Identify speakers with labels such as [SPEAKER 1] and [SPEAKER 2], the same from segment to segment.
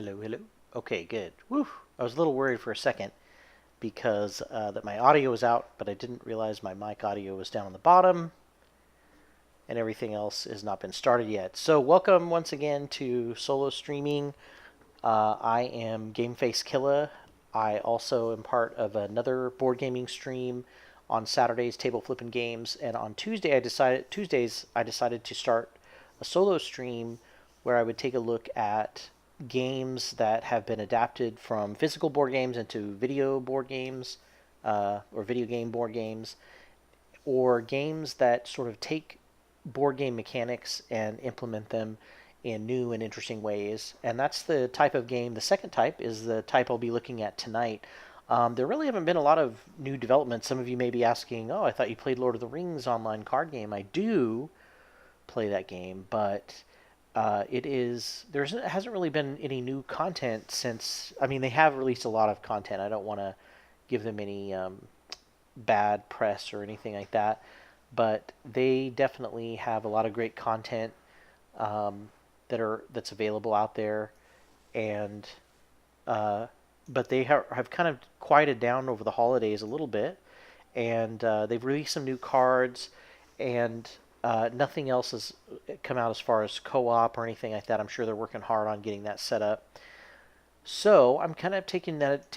[SPEAKER 1] Hello, hello. Okay, good. Woo! I was a little worried for a second because that my audio was out, but I didn't realize my mic audio was down on the bottom, and everything else has not been started yet. So, welcome once again to solo streaming. I am GameFace Killa. I also am part of another board gaming stream on Saturdays, table flipping games, and on Tuesdays I decided to start a solo stream where I would take a look at games that have been adapted from physical board games into video board games, or video game board games, or games that sort of take board game mechanics and implement them in new and interesting ways. And that's the type of game. The second type is the type I'll be looking at tonight. There really haven't been a lot of new developments. Some of you may be asking, oh, I thought you played Lord of the Rings online card game. I do play that game, but there hasn't really been any new content since. I mean, they have released a lot of content. I don't want to give them any bad press or anything like that, but they definitely have a lot of great content that's available out there, and but they have kind of quieted down over the holidays a little bit, and they've released some new cards, and nothing else has come out as far as co-op or anything like that. I'm sure they're working hard on getting that set up. So I'm kind of taking that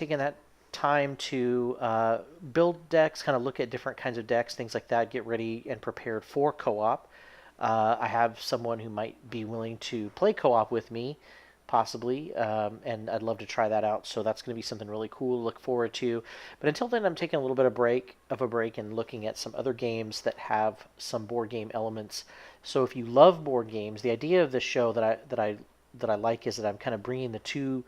[SPEAKER 1] time to build decks, kind of look at different kinds of decks, things like that, get ready and prepared for co-op. I have someone who might be willing to play co-op with me, possibly, and I'd love to try that out. So that's going to be something really cool to look forward to. But until then, I'm taking a little bit of a break and looking at some other games that have some board game elements. So if you love board games, the idea of this show that I like is that I'm kind of bringing the two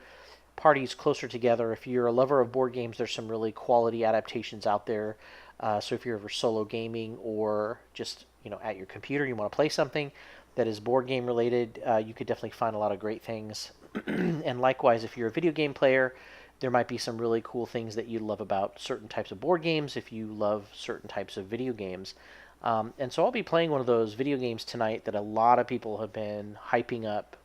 [SPEAKER 1] parties closer together. If you're a lover of board games, there's some really quality adaptations out there. So if you're ever solo gaming or just at your computer, you want to play something that is board game related, you could definitely find a lot of great things. And likewise, if you're a video game player, there might be some really cool things that you love about certain types of board games if you love certain types of video games. And so I'll be playing one of those video games tonight that a lot of people have been hyping up.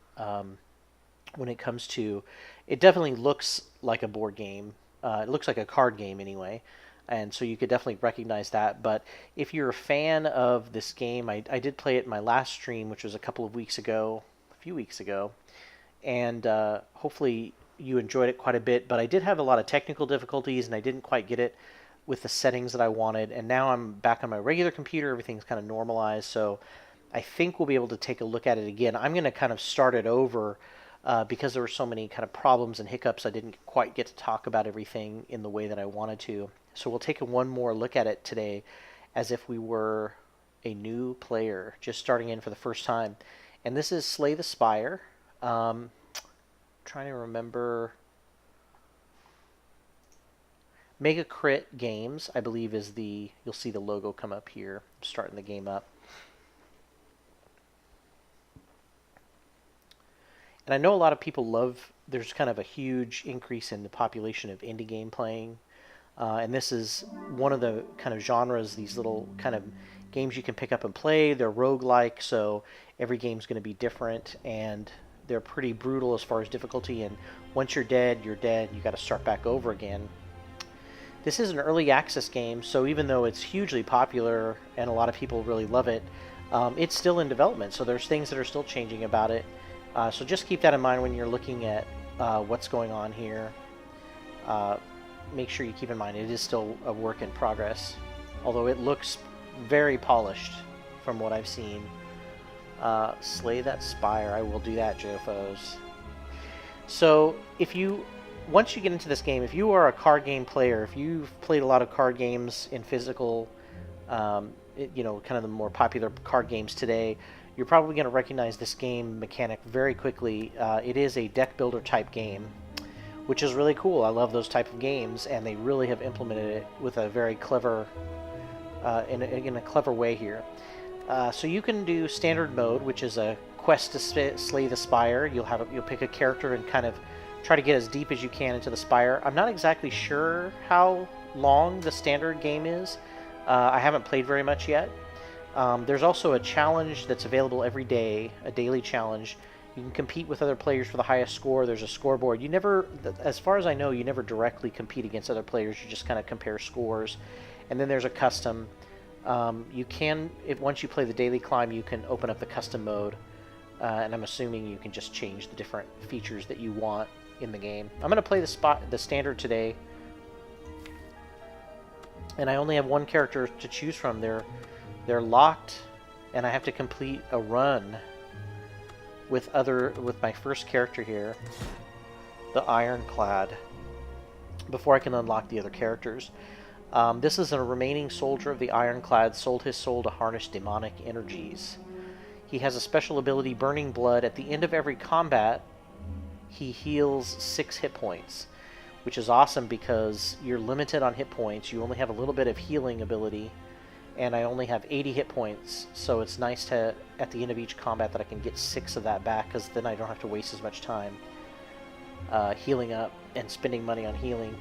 [SPEAKER 1] When it comes to, it definitely looks like a board game. It looks like a card game anyway, and so you could definitely recognize that. But if you're a fan of this game, I did play it in my last stream, which was a few weeks ago, and hopefully you enjoyed it quite a bit. But I did have a lot of technical difficulties, and I didn't quite get it with the settings that I wanted. And now I'm back on my regular computer. Everything's kind of normalized, so I think we'll be able to take a look at it again. I'm going to kind of start it over. Because there were so many kind of problems and hiccups, I didn't quite get to talk about everything in the way that I wanted to. So we'll take one more look at it today as if we were a new player just starting in for the first time. And this is Slay the Spire. Trying to remember. Mega Crit Games, I believe, you'll see the logo come up here. I'm starting the game up. And I know a lot of people there's kind of a huge increase in the population of indie game playing. And this is one of the kind of genres, these little kind of games you can pick up and play. They're roguelike, so every game's going to be different. And they're pretty brutal as far as difficulty. And once you're dead, you're dead. You got to start back over again. This is an early access game, so even though it's hugely popular and a lot of people really love it, it's still in development. So there's things that are still changing about it. So just keep that in mind when you're looking at what's going on here. Make sure you keep in mind it is still a work in progress, although it looks very polished from what I've seen. Slay that Spire. I will do that, Jofos. So once you get into this game, if you are a card game player, if you've played a lot of card games in physical, kind of the more popular card games today, you're probably going to recognize this game mechanic very quickly. It is a deck builder type game, which is really cool. I love those type of games, and they really have implemented it with a very clever, in a clever way here. So you can do standard mode, which is a quest to slay the spire. You'll pick a character and kind of try to get as deep as you can into the spire. I'm not exactly sure how long the standard game is. I haven't played very much yet. There's also a challenge that's available every day, a daily challenge, You can compete with other players for the highest score. There's a scoreboard. You never, as far as I know, you never directly compete against other players. You just kind of compare scores. And then there's a custom. You can, once you play the daily climb, you can open up the custom mode. And I'm assuming you can just change the different features that you want in the game. I'm going to play the standard today. And I only have one character to choose from. They're locked, and I have to complete a run with my first character here, the Ironclad, before I can unlock the other characters. This is a remaining soldier of the Ironclad, sold his soul to harness demonic energies. He has a special ability, Burning Blood. At the end of every combat, he heals 6 hit points, which is awesome because you're limited on hit points. You only have a little bit of healing ability, and I only have 80 hit points, so it's nice to, at the end of each combat, that I can get 6 of that back, because then I don't have to waste as much time healing up and spending money on healing.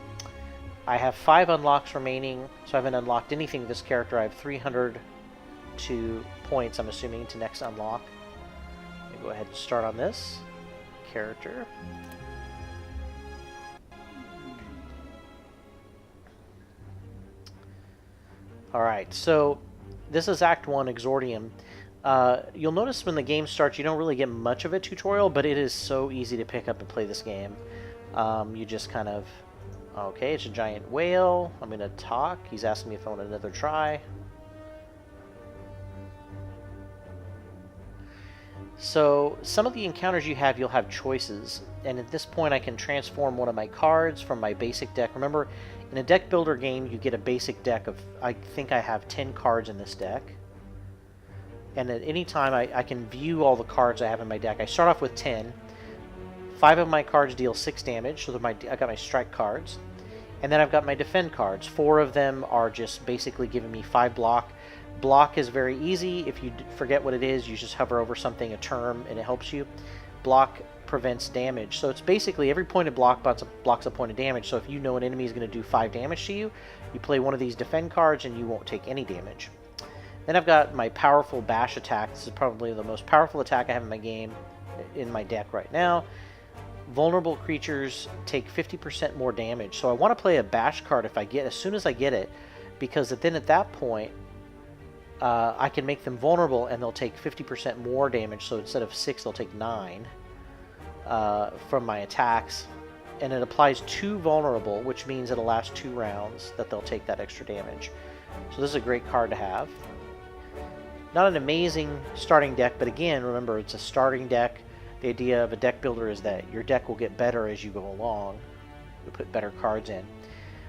[SPEAKER 1] I have 5 unlocks remaining, so I haven't unlocked anything with this character. I have 302 points, I'm assuming, to next unlock. Let me go ahead and start on this character. Alright, so this is Act 1, Exordium. You'll notice when the game starts you don't really get much of a tutorial, but it is so easy to pick up and play this game. You just kind of... Okay, it's a giant whale. I'm going to talk. He's asking me if I want another try. So, some of the encounters you have, you'll have choices. And at this point I can transform one of my cards from my basic deck. Remember, in a deck builder game, you get a basic deck of, I think I have 10 cards in this deck. And at any time, I can view all the cards I have in my deck. I start off with 10. 5 of my cards deal 6 damage, so I got my strike cards. And then I've got my defend cards. 4 of them are just basically giving me 5 block. Block is very easy. If you forget what it is, you just hover over something, a term, and it helps you. Block prevents damage. So it's basically every point of block blocks a point of damage. So if you know an enemy is going to do 5 damage to you, you play one of these defend cards and you won't take any damage. Then I've got my powerful bash attack. This is probably the most powerful attack I have in my game, in my deck right now. Vulnerable creatures take 50% more damage. So I want to play a bash card as soon as I get it, because then at that point I can make them vulnerable and they'll take 50% more damage. So instead of 6, they'll take 9 from my attacks. And it applies 2 vulnerable, which means it'll last 2 rounds that they'll take that extra damage. So this is a great card to have. Not an amazing starting deck, but again, remember, it's a starting deck. The idea of a deck builder is that your deck will get better as you go along. You put better cards in.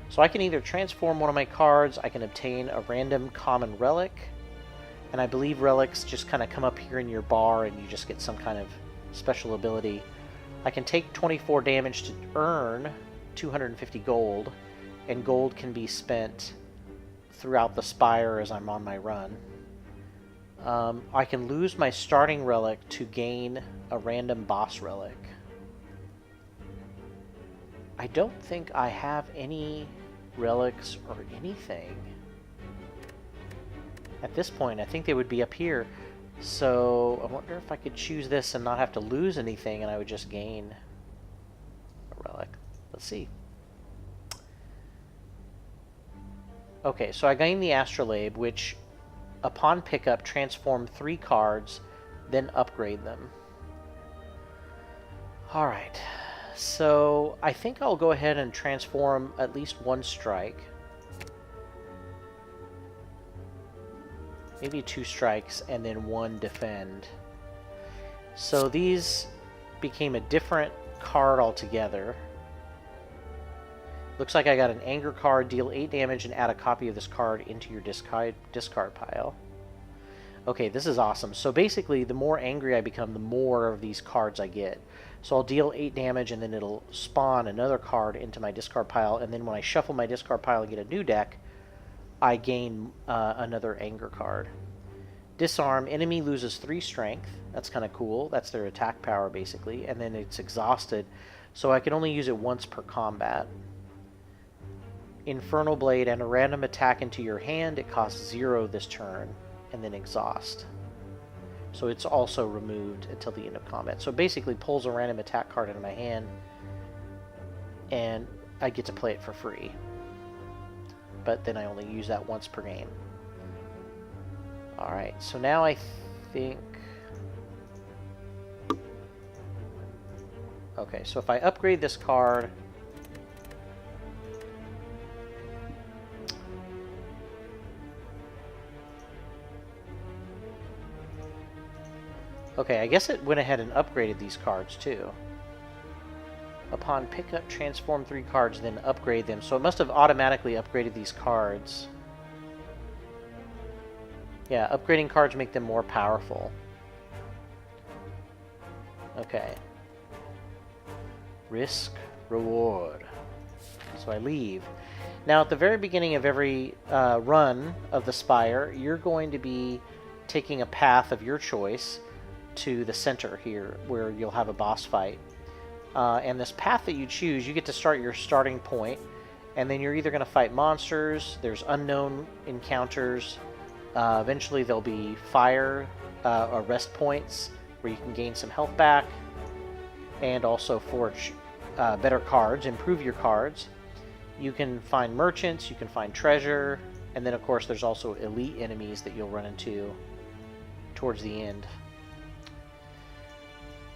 [SPEAKER 1] So I can either transform one of my cards, I can obtain a random common relic, and I believe relics just kind of come up here in your bar and you just get some kind of special ability. I can take 24 damage to earn 250 gold, and gold can be spent throughout the spire as I'm on my run. I can lose my starting relic to gain a random boss relic. I don't think I have any relics or anything. At this point, I think they would be up here. So I wonder if I could choose this and not have to lose anything, and I would just gain a relic. Let's see. Okay, so I gained the Astrolabe, which upon pickup transform 3 cards, then upgrade them. Alright, so I think I'll go ahead and transform at least 1 strike. Maybe 2 strikes and then 1 defend. So these became a different card altogether. Looks like I got an anger card, deal 8 damage and add a copy of this card into your discard pile. Okay, this is awesome. So basically, the more angry I become, the more of these cards I get. So I'll deal 8 damage and then it'll spawn another card into my discard pile, and then when I shuffle my discard pile and get a new deck, I gain another anger card. Disarm, enemy loses 3 strength. That's kind of cool. That's their attack power basically, and then it's exhausted. So I can only use it once per combat. Infernal Blade, and a random attack into your hand. It costs 0 this turn, and then exhaust. So it's also removed until the end of combat. So it basically pulls a random attack card into my hand, and I get to play it for free. But then I only use that once per game. Alright, so now I think... Okay, so if I upgrade this card... Okay, I guess it went ahead and upgraded these cards too. Upon pickup, transform 3 cards, then upgrade them. So it must have automatically upgraded these cards. Yeah, upgrading cards make them more powerful. Okay. Risk, reward. So I leave. Now at the very beginning of every run of the Spire, you're going to be taking a path of your choice to the center here, where you'll have a boss fight. And this path that you choose, you get to start your starting point, and then you're either going to fight monsters, there's unknown encounters, eventually there'll be fire or rest points where you can gain some health back, and also forge better cards, improve your cards. You can find merchants, you can find treasure, and then of course there's also elite enemies that you'll run into towards the end.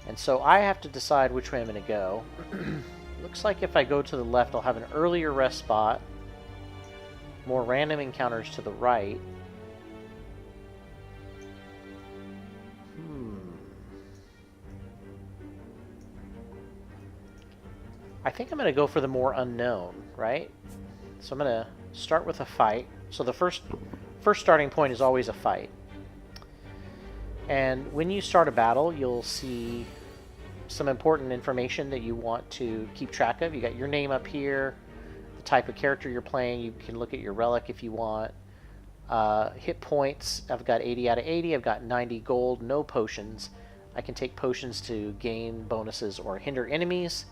[SPEAKER 1] And so I have to decide which way I'm going to go. Looks like if I go to the left, I'll have an earlier rest spot, more random encounters to the right. I think I'm going to go for the more unknown, right? So I'm going to start with a fight. So the first starting point is always a fight. And when you start a battle, you'll see some important information that you want to keep track of. You got your name up here, the type of character you're playing. You can look at your relic if you want. Hit points, I've got 80 out of 80. I've got 90 gold, no potions. I can take potions to gain bonuses or hinder enemies.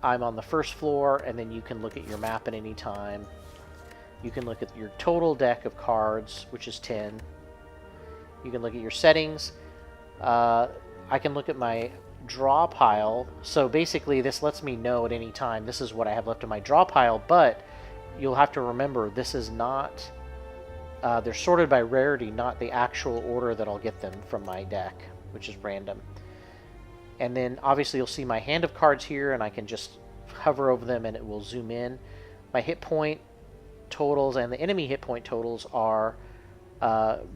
[SPEAKER 1] I'm on the first floor, and then you can look at your map at any time. You can look at your total deck of cards, which is 10. You can look at your settings. I can look at my draw pile. So basically this lets me know at any time this is what I have left in my draw pile, but you'll have to remember this is not... they're sorted by rarity, not the actual order that I'll get them from my deck, which is random. And then obviously you'll see my hand of cards here, and I can just hover over them and it will zoom in. My hit point totals and the enemy hit point totals are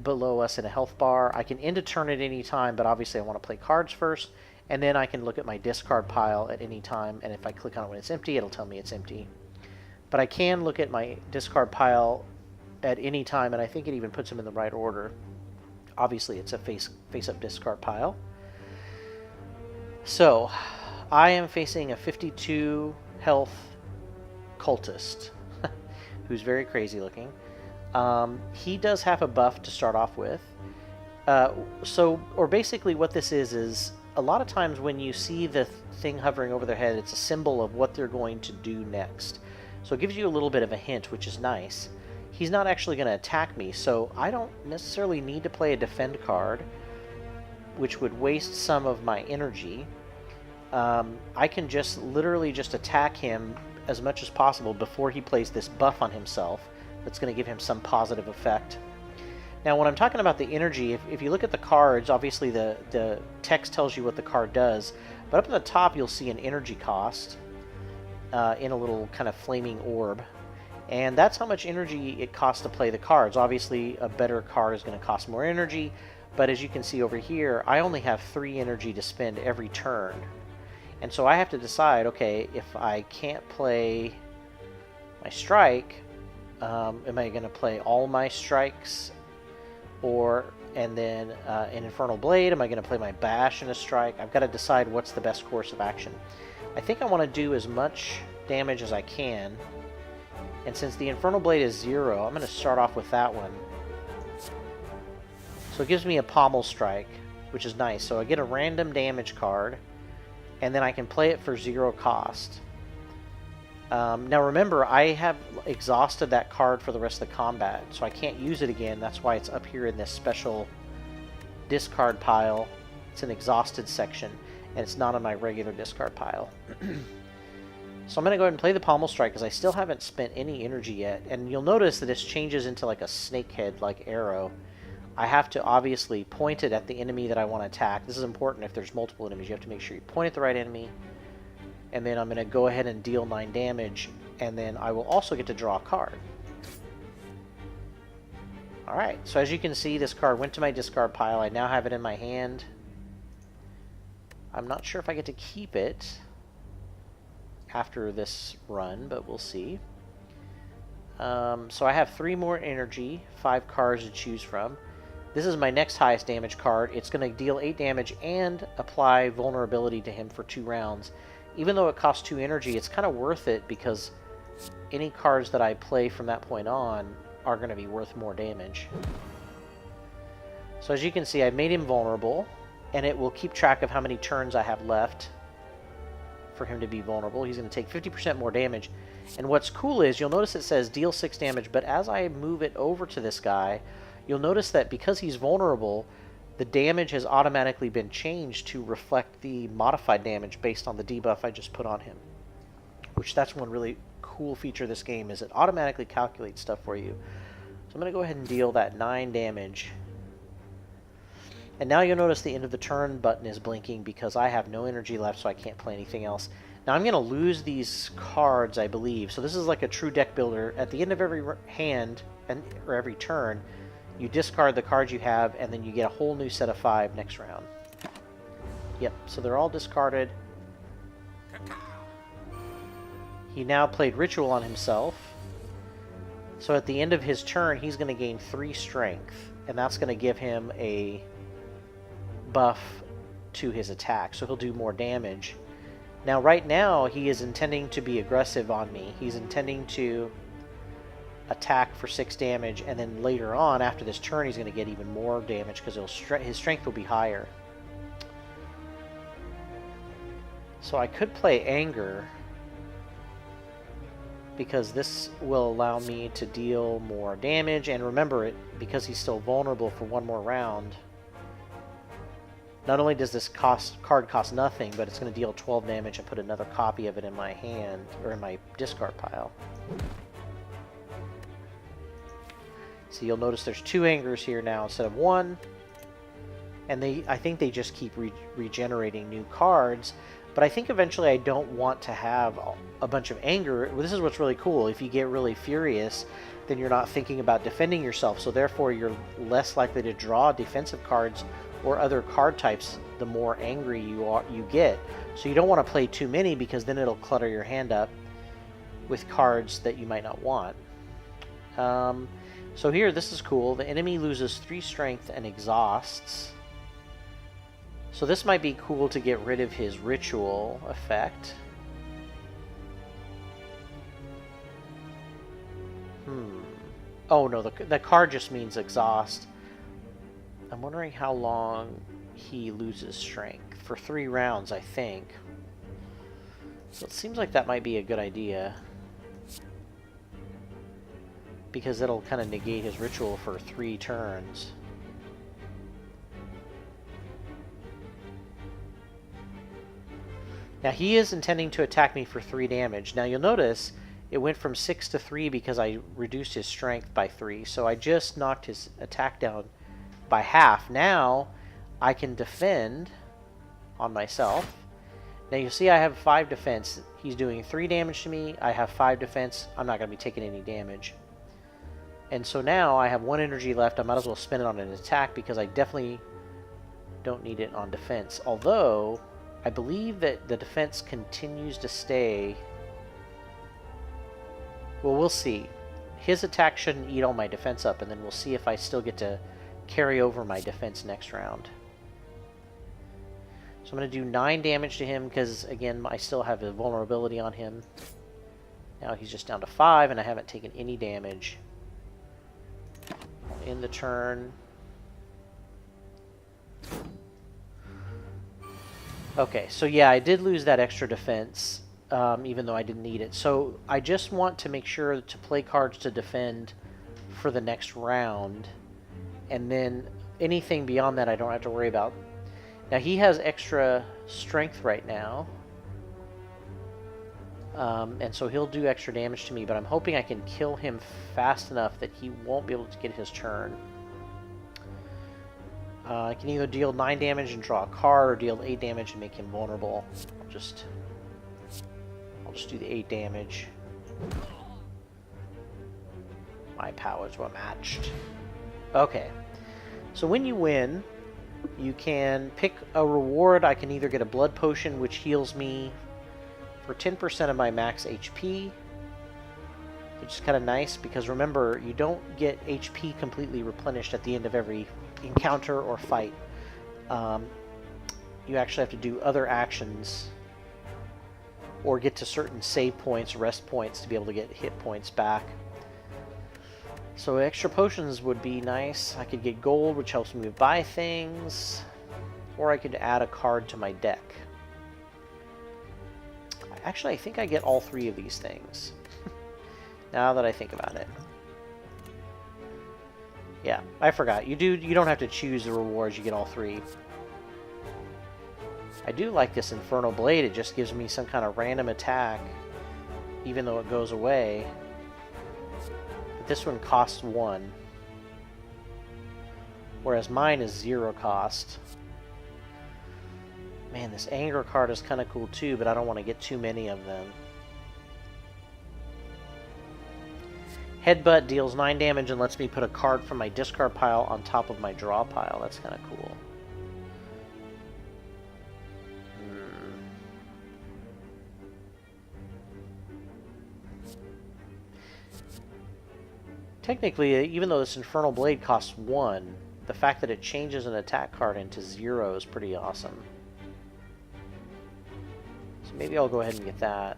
[SPEAKER 1] below us in a health bar. I can end a turn at any time, but obviously I want to play cards first, and then I can look at my discard pile at any time, and if I click on it when it's empty, it'll tell me it's empty. But I can look at my discard pile at any time, and I think it even puts them in the right order. Obviously it's a face-up discard pile. So, I am facing a 52 health cultist, who's very crazy looking. He does have a buff to start off with. Or basically what this is a lot of times when you see the thing hovering over their head, it's a symbol of what they're going to do next. So it gives you a little bit of a hint, which is nice. He's not actually going to attack me, so I don't necessarily need to play a defend card, which would waste some of my energy. I can just literally just attack him as much as possible before he plays this buff on himself that's going to give him some positive effect. Now when I'm talking about the energy, if you look at the cards, obviously the text tells you what the card does, but up at the top you'll see an energy cost in a little kind of flaming orb. And that's how much energy it costs to play the cards. Obviously a better card is going to cost more energy, but as you can see over here, I only have 3 energy to spend every turn. And so I have to decide, okay, if I can't play my strike, am I going to play all my strikes, and then an Infernal Blade? Am I going to play my bash and a strike? I've got to decide what's the best course of action. I think I want to do as much damage as I can, and since the Infernal Blade is 0, I'm going to start off with that one. So it gives me a pommel strike, which is nice. So I get a random damage card, and then I can play it for 0 cost. Now remember, I have exhausted that card for the rest of the combat, so I can't use it again. That's why it's up here in this special discard pile. It's an exhausted section, and it's not on my regular discard pile. So I'm going to go ahead and play the Pommel Strike because I still haven't spent any energy yet. And you'll notice that this changes into like a snakehead-like arrow. I have to obviously point it at the enemy that I want to attack. This is important if there's multiple enemies. You have to make sure you point at the right enemy. And then I'm going to go ahead and deal 9 damage. And then I will also get to draw a card. Alright, so as you can see, this card went to my discard pile. I now have it in my hand. I'm not sure if I get to keep it after this run, but we'll see. So I have 3 more energy, 5 cards to choose from. This is my next highest damage card. It's going to deal 8 damage and apply vulnerability to him for 2 rounds. Even though it costs 2 energy, it's kind of worth it because any cards that I play from that point on are going to be worth more damage. So as you can see, I've made him vulnerable, and it will keep track of how many turns I have left for him to be vulnerable. He's going to take 50% more damage. And what's cool is, you'll notice it says deal 6 damage, but as I move it over to this guy, you'll notice that because he's vulnerable, the damage has automatically been changed to reflect the modified damage based on the debuff I just put on him. Which, that's one really cool feature of this game, is it automatically calculates stuff for you. So I'm going to go ahead and deal that 9 damage. And now you'll notice the end of the turn button is blinking because I have no energy left, so I can't play anything else. Now I'm going to lose these cards, I believe. So this is like a true deck builder. At the end of every hand, or every turn, you discard the cards you have, and then you get a whole new set of 5 next round. Yep, so they're all discarded. He now played Ritual on himself. So at the end of his turn, he's going to gain 3 strength, and that's going to give him a buff to his attack, so he'll do more damage. Now right now he is intending to be aggressive on me. He's intending to attack for 6 damage, and then later on after this turn he's going to get even more damage because his strength will be higher. So I could play Anger because this will allow me to deal more damage, and remember, it because he's still vulnerable for 1 more round. Not only does this card cost nothing, but it's going to deal 12 damage and put another copy of it in my hand, or in my discard pile. So you'll notice there's 2 Angers here now instead of 1. And I think they just keep regenerating new cards. But I think eventually I don't want to have a bunch of anger. This is what's really cool. If you get really furious, then you're not thinking about defending yourself. So therefore you're less likely to draw defensive cards or other card types the more angry you get. So you don't want to play too many because then it'll clutter your hand up with cards that you might not want. So here, this is cool. The enemy loses 3 strength and exhausts. So this might be cool to get rid of his ritual effect. Oh no, the card just means exhaust. I'm wondering how long he loses strength. For 3 rounds, I think. So it seems like that might be a good idea. Because it'll kind of negate his ritual for 3 turns. Now he is intending to attack me for 3 damage. Now you'll notice it went from 6 to 3 because I reduced his strength by 3. So I just knocked his attack down by half. Now I can defend on myself. Now you see I have 5 defense. He's doing 3 damage to me. I have 5 defense. I'm not going to be taking any damage. And so now I have 1 energy left. I might as well spend it on an attack because I definitely don't need it on defense. Although I believe that the defense continues to stay. Well, we'll see. His attack shouldn't eat all my defense up, and then we'll see if I still get to carry over my defense next round. So I'm going to do 9 damage to him because, again, I still have a vulnerability on him. Now he's just down to 5, and I haven't taken any damage. I'll end the turn. Okay, so yeah, I did lose that extra defense, even though I didn't need it. So I just want to make sure to play cards to defend for the next round. And then anything beyond that I don't have to worry about. Now he has extra strength right now. And so he'll do extra damage to me, but I'm hoping I can kill him fast enough that he won't be able to get his turn. I can either deal 9 damage and draw a card, or deal 8 damage and make him vulnerable. I'll just do the 8 damage. My powers were matched. Okay. So when you win, you can pick a reward. I can either get a blood potion, which heals me for 10% of my max HP, which is kind of nice because remember, you don't get HP completely replenished at the end of every encounter or fight. You actually have to do other actions or get to certain save points, rest points to be able to get hit points back. So extra potions would be nice. I could get gold, which helps me buy things, or I could add a card to my deck. Actually, I think I get all 3 of these things. Now that I think about it. Yeah, I forgot. You don't have to choose the rewards, you get all 3. I do like this Infernal Blade. It just gives me some kind of random attack, even though it goes away. But this one costs 1. Whereas mine is 0 cost. Man, this anger card is kind of cool too, but I don't want to get too many of them. Headbutt deals 9 damage and lets me put a card from my discard pile on top of my draw pile. That's kind of cool. Technically, even though this Infernal Blade costs 1, the fact that it changes an attack card into 0 is pretty awesome. Maybe I'll go ahead and get that.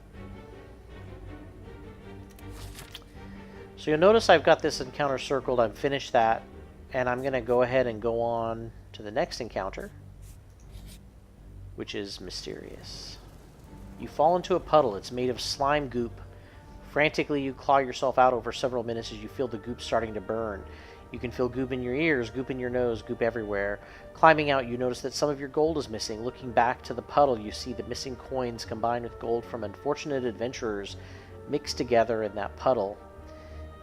[SPEAKER 1] So you'll notice I've got this encounter circled. I've finished that. And I'm going to go ahead and go on to the next encounter, which is mysterious. You fall into a puddle. It's made of slime goop. Frantically, you claw yourself out over several minutes as you feel the goop starting to burn. You can feel goop in your ears, goop in your nose, goop everywhere. Climbing out, you notice that some of your gold is missing. Looking back to the puddle, you see the missing coins combined with gold from unfortunate adventurers mixed together in that puddle.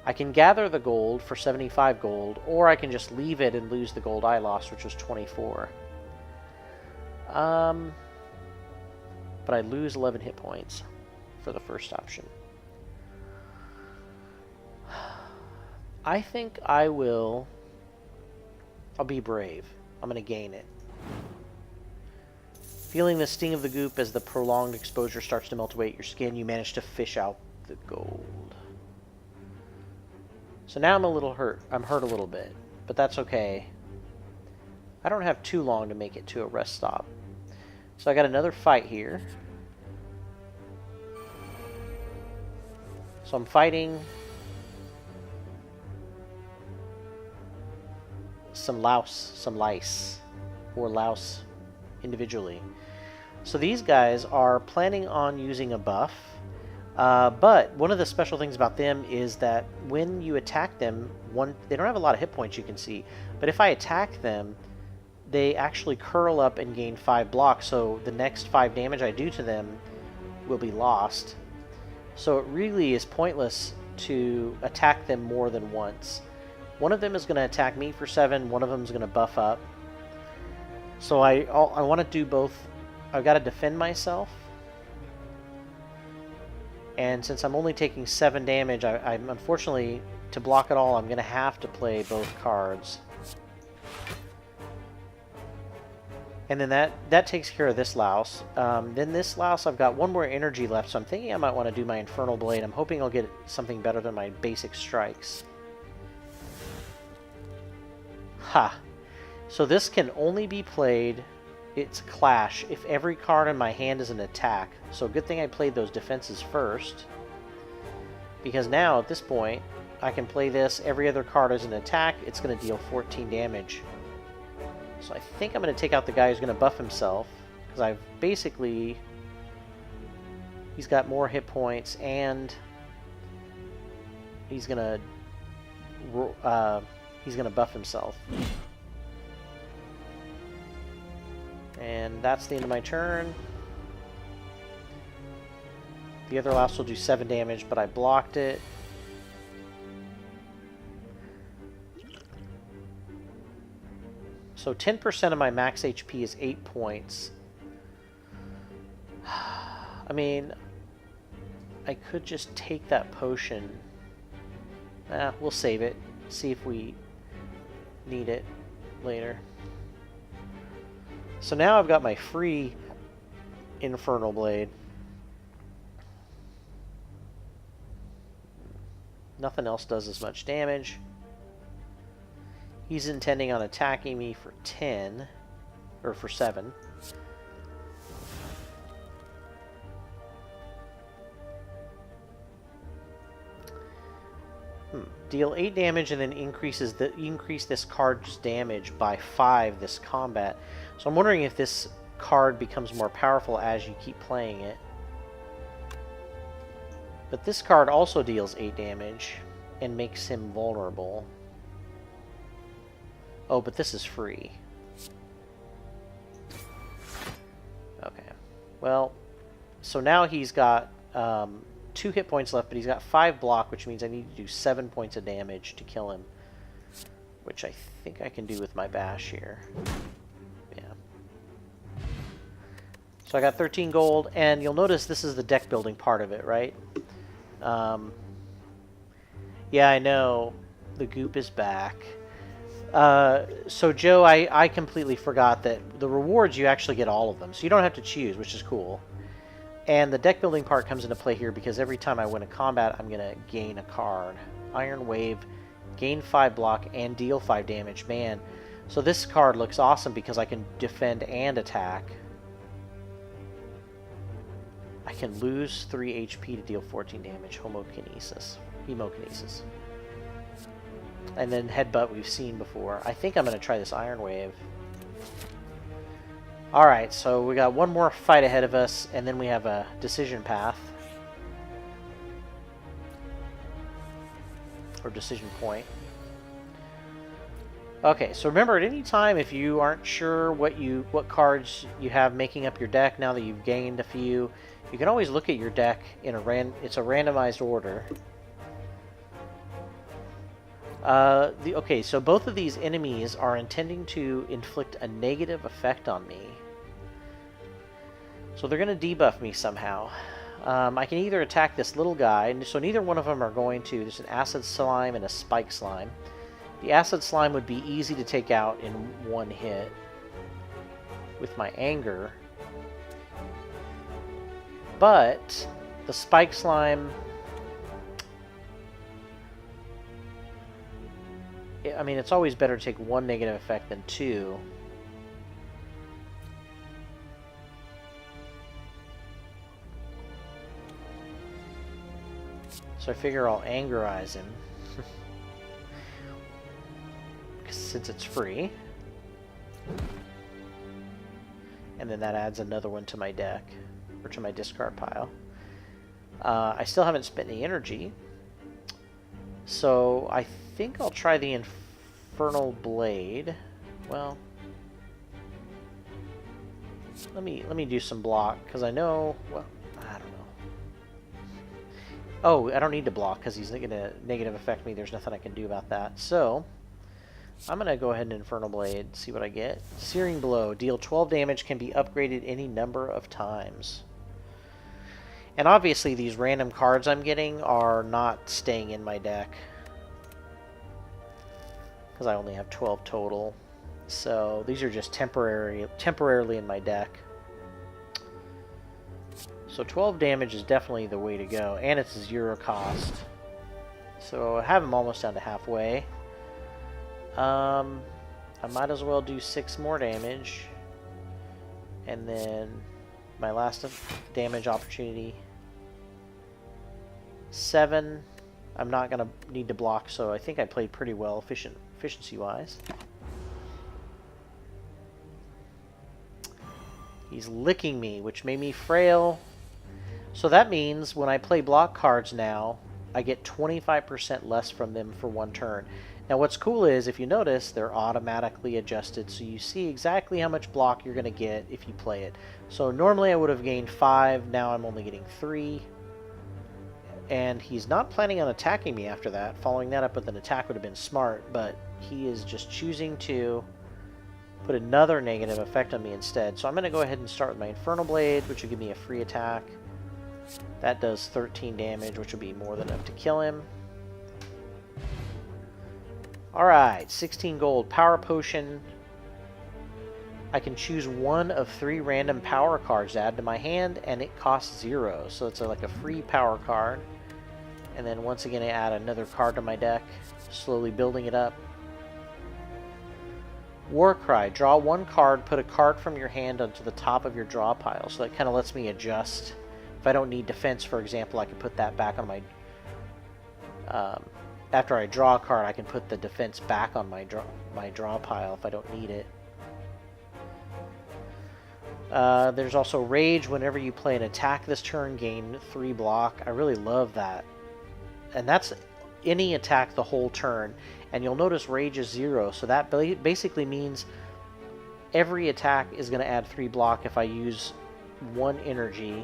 [SPEAKER 1] I can gather the gold for 75 gold, or I can just leave it and lose the gold I lost, which was 24. But I lose 11 hit points for the first option. I think I'll be brave. I'm going to gain it. Feeling the sting of the goop as the prolonged exposure starts to melt away at your skin, you manage to fish out the gold. So now I'm a little hurt. I'm hurt a little bit, but that's okay. I don't have too long to make it to a rest stop. So I got another fight here. So I'm fighting some lice, or louse individually. So these guys are planning on using a buff, but one of the special things about them is that when you attack them, they don't have a lot of hit points, you can see, but if I attack them, they actually curl up and gain 5 blocks, so the next 5 damage I do to them will be lost. So it really is pointless to attack them more than once. One of them is going to attack me for 7, one of them is going to buff up. So I want to do both. I've got to defend myself. And since I'm only taking 7 damage, I'm unfortunately, to block it all, I'm going to have to play both cards. And then that takes care of this louse. Then this louse, I've got 1 more energy left, so I'm thinking I might want to do my Infernal Blade. I'm hoping I'll get something better than my basic strikes. Ha! So this can only be played, it's Clash, if every card in my hand is an attack. So good thing I played those defenses first. Because now, at this point, I can play this, every other card is an attack, it's going to deal 14 damage. So I think I'm going to take out the guy who's going to buff himself, because I've basically... He's got more hit points, and he's going to buff himself. And that's the end of my turn. The other louse will do 7 damage, but I blocked it. So 10% of my max HP is 8 points. I mean, I could just take that potion. We'll save it. See if we need it later. So now I've got my free Infernal Blade. Nothing else does as much damage. He's intending on attacking me for 10, or for 7. Deal 8 damage and then increase this card's damage by 5 this combat. So I'm wondering if this card becomes more powerful as you keep playing it. But this card also deals 8 damage and makes him vulnerable. Oh, but this is free. Okay. Well, so now he's got 2 hit points left, but he's got 5 block, which means I need to do 7 points of damage to kill him. Which I think I can do with my bash here. Yeah. So I got 13 gold, and you'll notice this is the deck building part of it, right? Yeah, I know. The goop is back. So Joe, I completely forgot that the rewards, you actually get all of them. So you don't have to choose, which is cool. And the deck building part comes into play here because every time I win a combat, I'm going to gain a card. Iron Wave, gain 5 block, and deal 5 damage. Man, so this card looks awesome because I can defend and attack. I can lose 3 HP to deal 14 damage. Hemokinesis. And then Headbutt we've seen before. I think I'm going to try this Iron Wave. Alright, so we got one more fight ahead of us, and then we have a decision path. Or decision point. Okay, so remember, at any time, if you aren't sure what cards you have making up your deck now that you've gained a few, you can always look at your deck in it's a randomized order. Okay, so both of these enemies are intending to inflict a negative effect on me. So they're going to debuff me somehow. I can either attack this little guy, so neither one of them are going to. There's an acid slime and a spike slime. The acid slime would be easy to take out in one hit with my anger. But the spike slime, I mean, it's always better to take 1 negative effect than 2. So I figure I'll angerize him. Since it's free. And then that adds another one to my deck. Or to my discard pile. I still haven't spent any energy. So I think I'll try the Infernal Blade. Well, let me do some block, because I know, well, I don't know. Oh, I don't need to block because he's going to negative affect me. There's nothing I can do about that. So I'm going to go ahead and Infernal Blade, see what I get. Searing Blow. Deal 12 damage, can be upgraded any number of times. And obviously these random cards I'm getting are not staying in my deck, because I only have 12 total. So these are just temporarily in my deck. So 12 damage is definitely the way to go, and it's 0 cost. So I have him almost down to halfway. I might as well do 6 more damage, and then my last damage opportunity. 7. I'm not going to need to block, so I think I played pretty well efficiency-wise. He's licking me, which made me frail. So that means when I play block cards now, I get 25% less from them for 1 turn. Now what's cool is, if you notice, they're automatically adjusted, so you see exactly how much block you're going to get if you play it. So normally I would have gained 5, now I'm only getting 3. And he's not planning on attacking me after that. Following that up with an attack would have been smart, but he is just choosing to put another negative effect on me instead. So I'm going to go ahead and start with my Infernal Blade, which will give me a free attack. That does 13 damage, which will be more than enough to kill him. Alright, 16 gold. Power Potion. I can choose one of 3 random power cards to add to my hand, and it costs 0. So it's like a free power card. And then once again I add another card to my deck, slowly building it up. Warcry. Draw 1 card, put a card from your hand onto the top of your draw pile. So that kind of lets me adjust. If I don't need defense, for example, I can put that back on my... after I draw a card, I can put the defense back on my draw pile if I don't need it. There's also Rage. Whenever you play an attack this turn, gain 3 block. I really love that. And that's any attack the whole turn. And you'll notice Rage is 0, so that basically means every attack is going to add 3 block if I use 1 energy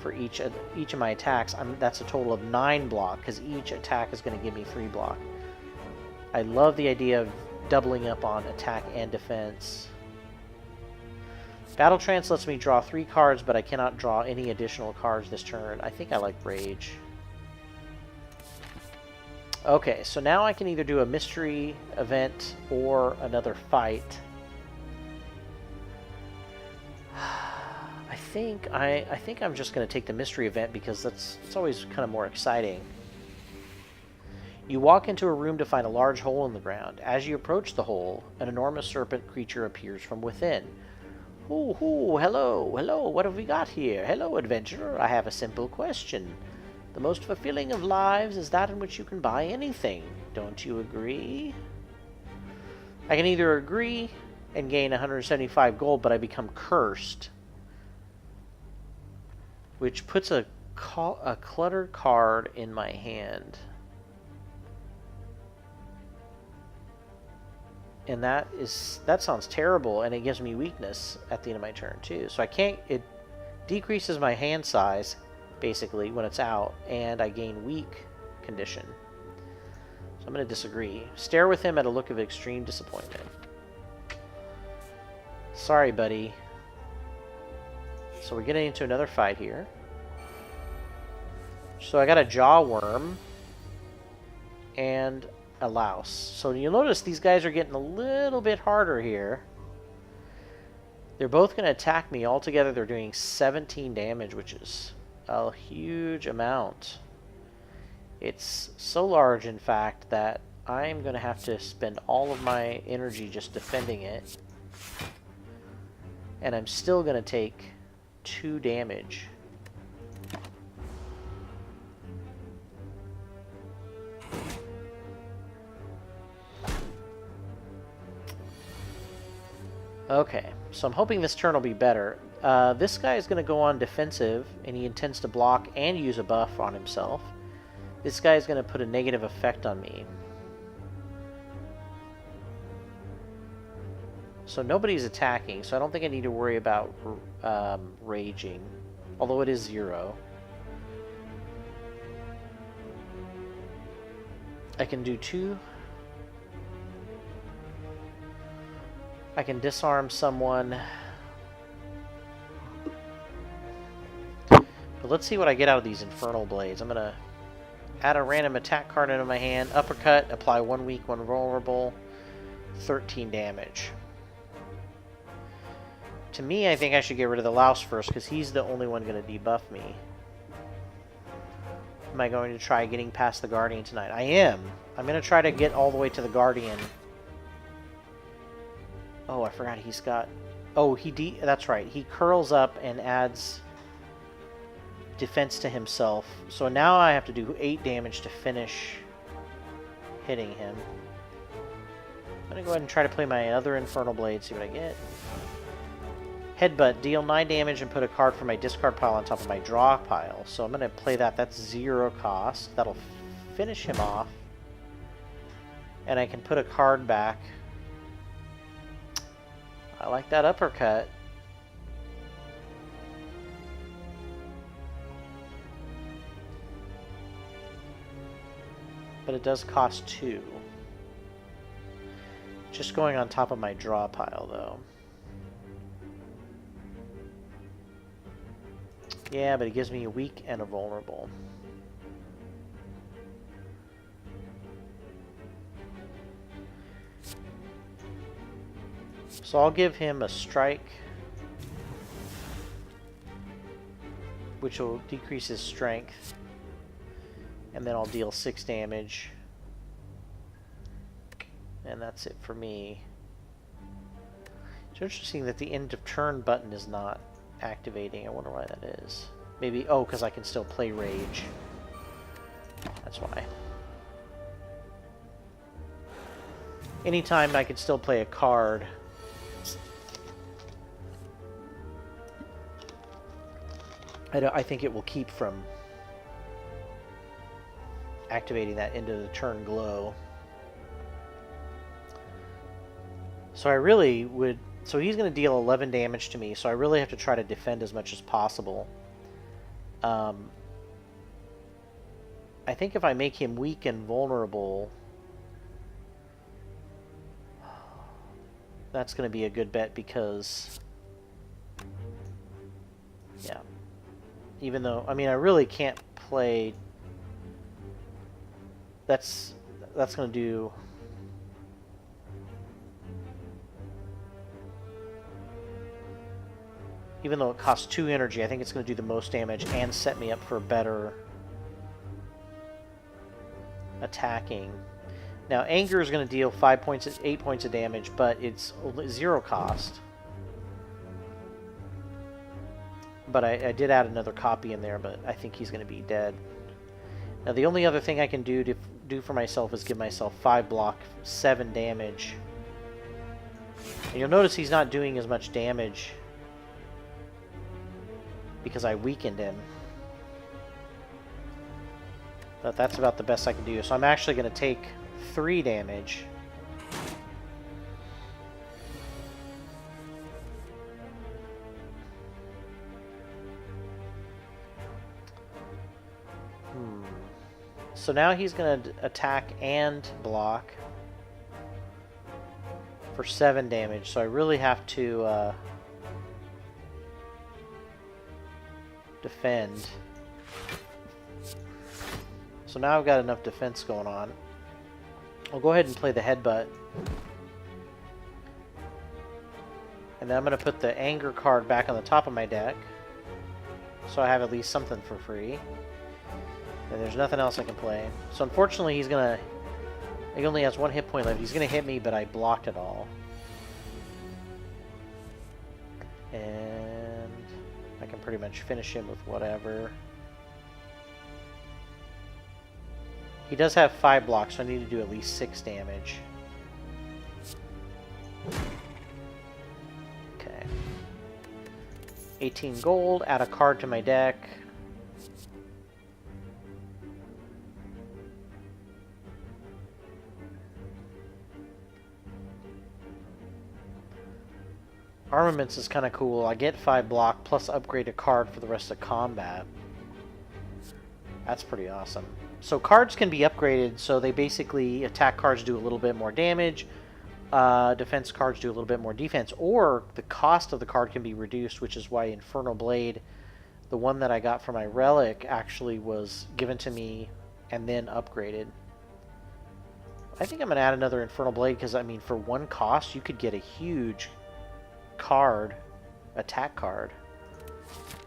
[SPEAKER 1] for each of my attacks. That's a total of 9 block, because each attack is going to give me 3 block. I love the idea of doubling up on attack and defense. Battle Trance lets me draw 3 cards, but I cannot draw any additional cards this turn. I think I like Rage. Okay, so now I can either do a mystery event or another fight. I think I'm just going to take the mystery event, because it's always kind of more exciting. You walk into a room to find a large hole in the ground. As you approach the hole, an enormous serpent creature appears from within. Ooh, ooh, hello, what have we got here? Hello, adventurer, I have a simple question. The most fulfilling of lives is that in which you can buy anything. Don't you agree? I can either agree and gain 175 gold, but I become cursed, which puts a cluttered card in my hand. And that sounds terrible, and it gives me weakness at the end of my turn too. So I can't. It decreases my hand size basically when it's out, and I gain weak condition. So I'm going to disagree. Stare with him at a look of extreme disappointment. Sorry, buddy. So we're getting into another fight here. So I got a jaw worm and a louse. So you'll notice these guys are getting a little bit harder here. They're both going to attack me. Altogether they're doing 17 damage, which is a huge amount. It's so large, in fact, that I'm going to have to spend all of my energy just defending it. And I'm still going to take 2 damage. Okay, so I'm hoping this turn will be better. This guy is going to go on defensive, and he intends to block and use a buff on himself. This guy is going to put a negative effect on me. So nobody's attacking, so I don't think I need to worry about raging, although it is 0. I can do 2. I can disarm someone. But let's see what I get out of these Infernal Blades. I'm going to add a random attack card into my hand. Uppercut, apply 1 weak, 1 vulnerable. 13 damage. To me, I think I should get rid of the louse first, because he's the only one going to debuff me. Am I going to try getting past the Guardian tonight? I am. I'm going to try to get all the way to the Guardian. Oh, I forgot he's got... Oh, that's right. He curls up and adds defense to himself. So now I have to do 8 damage to finish hitting him. I'm going to go ahead and try to play my other Infernal Blade, see what I get. Headbutt. Deal 9 damage and put a card from my discard pile on top of my draw pile. So I'm going to play that. That's 0 cost. That'll finish him off. And I can put a card back. I like that uppercut. But it does cost 2. Just going on top of my draw pile, though. Yeah, but it gives me a weak and a vulnerable. So I'll give him a strike, which will decrease his strength. And then I'll deal 6 damage. And that's it for me. It's interesting that the end of turn button is not activating. I wonder why that is. Maybe, oh, because I can still play Rage. That's why. Anytime I can still play a card. I think it will keep from activating that end of the turn glow. So I really would... So he's going to deal 11 damage to me, so I really have to try to defend as much as possible. I think if I make him weak and vulnerable, that's going to be a good bet because... Yeah. Even though, I mean, I really can't play... That's going to do... Even though it costs 2 energy, I think it's going to do the most damage and set me up for better attacking. Now, Anger is going to deal 8 points of damage, but it's 0 cost. But I did add another copy in there, but I think he's going to be dead. Now, the only other thing I can do for myself is give myself 5 block, 7 damage. And you'll notice he's not doing as much damage because I weakened him. But that's about the best I can do. So I'm actually going to take 3 damage. So now he's going to attack and block for 7 damage. So I really have to defend. So now I've got enough defense going on. I'll go ahead and play the headbutt. And then I'm going to put the anger card back on the top of my deck. So I have at least something for free. And there's nothing else I can play. So unfortunately he's going to... He only has 1 hit point left. He's going to hit me, but I blocked it all. And I can pretty much finish him with whatever. He does have 5 blocks, so I need to do at least 6 damage. Okay. 18 gold, add a card to my deck. Armaments is kind of cool. I get 5 block plus upgrade a card for the rest of combat. That's pretty awesome. So cards can be upgraded, so they basically, attack cards do a little bit more damage, defense cards do a little bit more defense, or the cost of the card can be reduced, which is why Infernal Blade, the one that I got for my relic, actually was given to me and then upgraded. I think I'm going to add another Infernal Blade because, I mean, for 1 cost, you could get a huge card, attack card.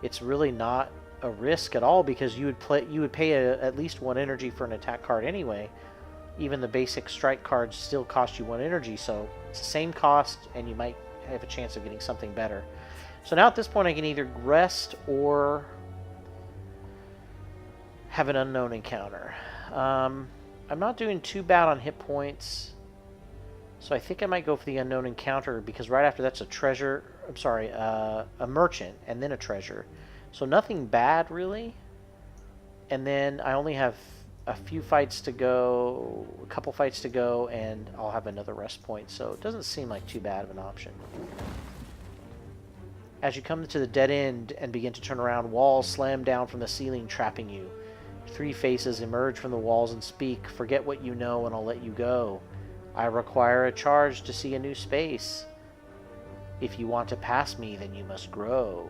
[SPEAKER 1] It's really not a risk at all because you would pay at least 1 energy for an attack card anyway. Even the basic strike cards still cost you 1 energy, so it's the same cost and you might have a chance of getting something better. So now at this point I can either rest or have an unknown encounter. I'm not doing too bad on hit points. So I think I might go for the unknown encounter because right after that's a treasure, I'm sorry, a merchant and then a treasure. So nothing bad really. And then I only have a few fights to go, a couple fights to go, and I'll have another rest point, so it doesn't seem like too bad of an option. As you come to the dead end and begin to turn around, walls slam down from the ceiling, trapping you. 3 faces emerge from the walls and speak, "Forget what you know and I'll let you go. I require a charge to see a new space. If you want to pass me, then you must grow."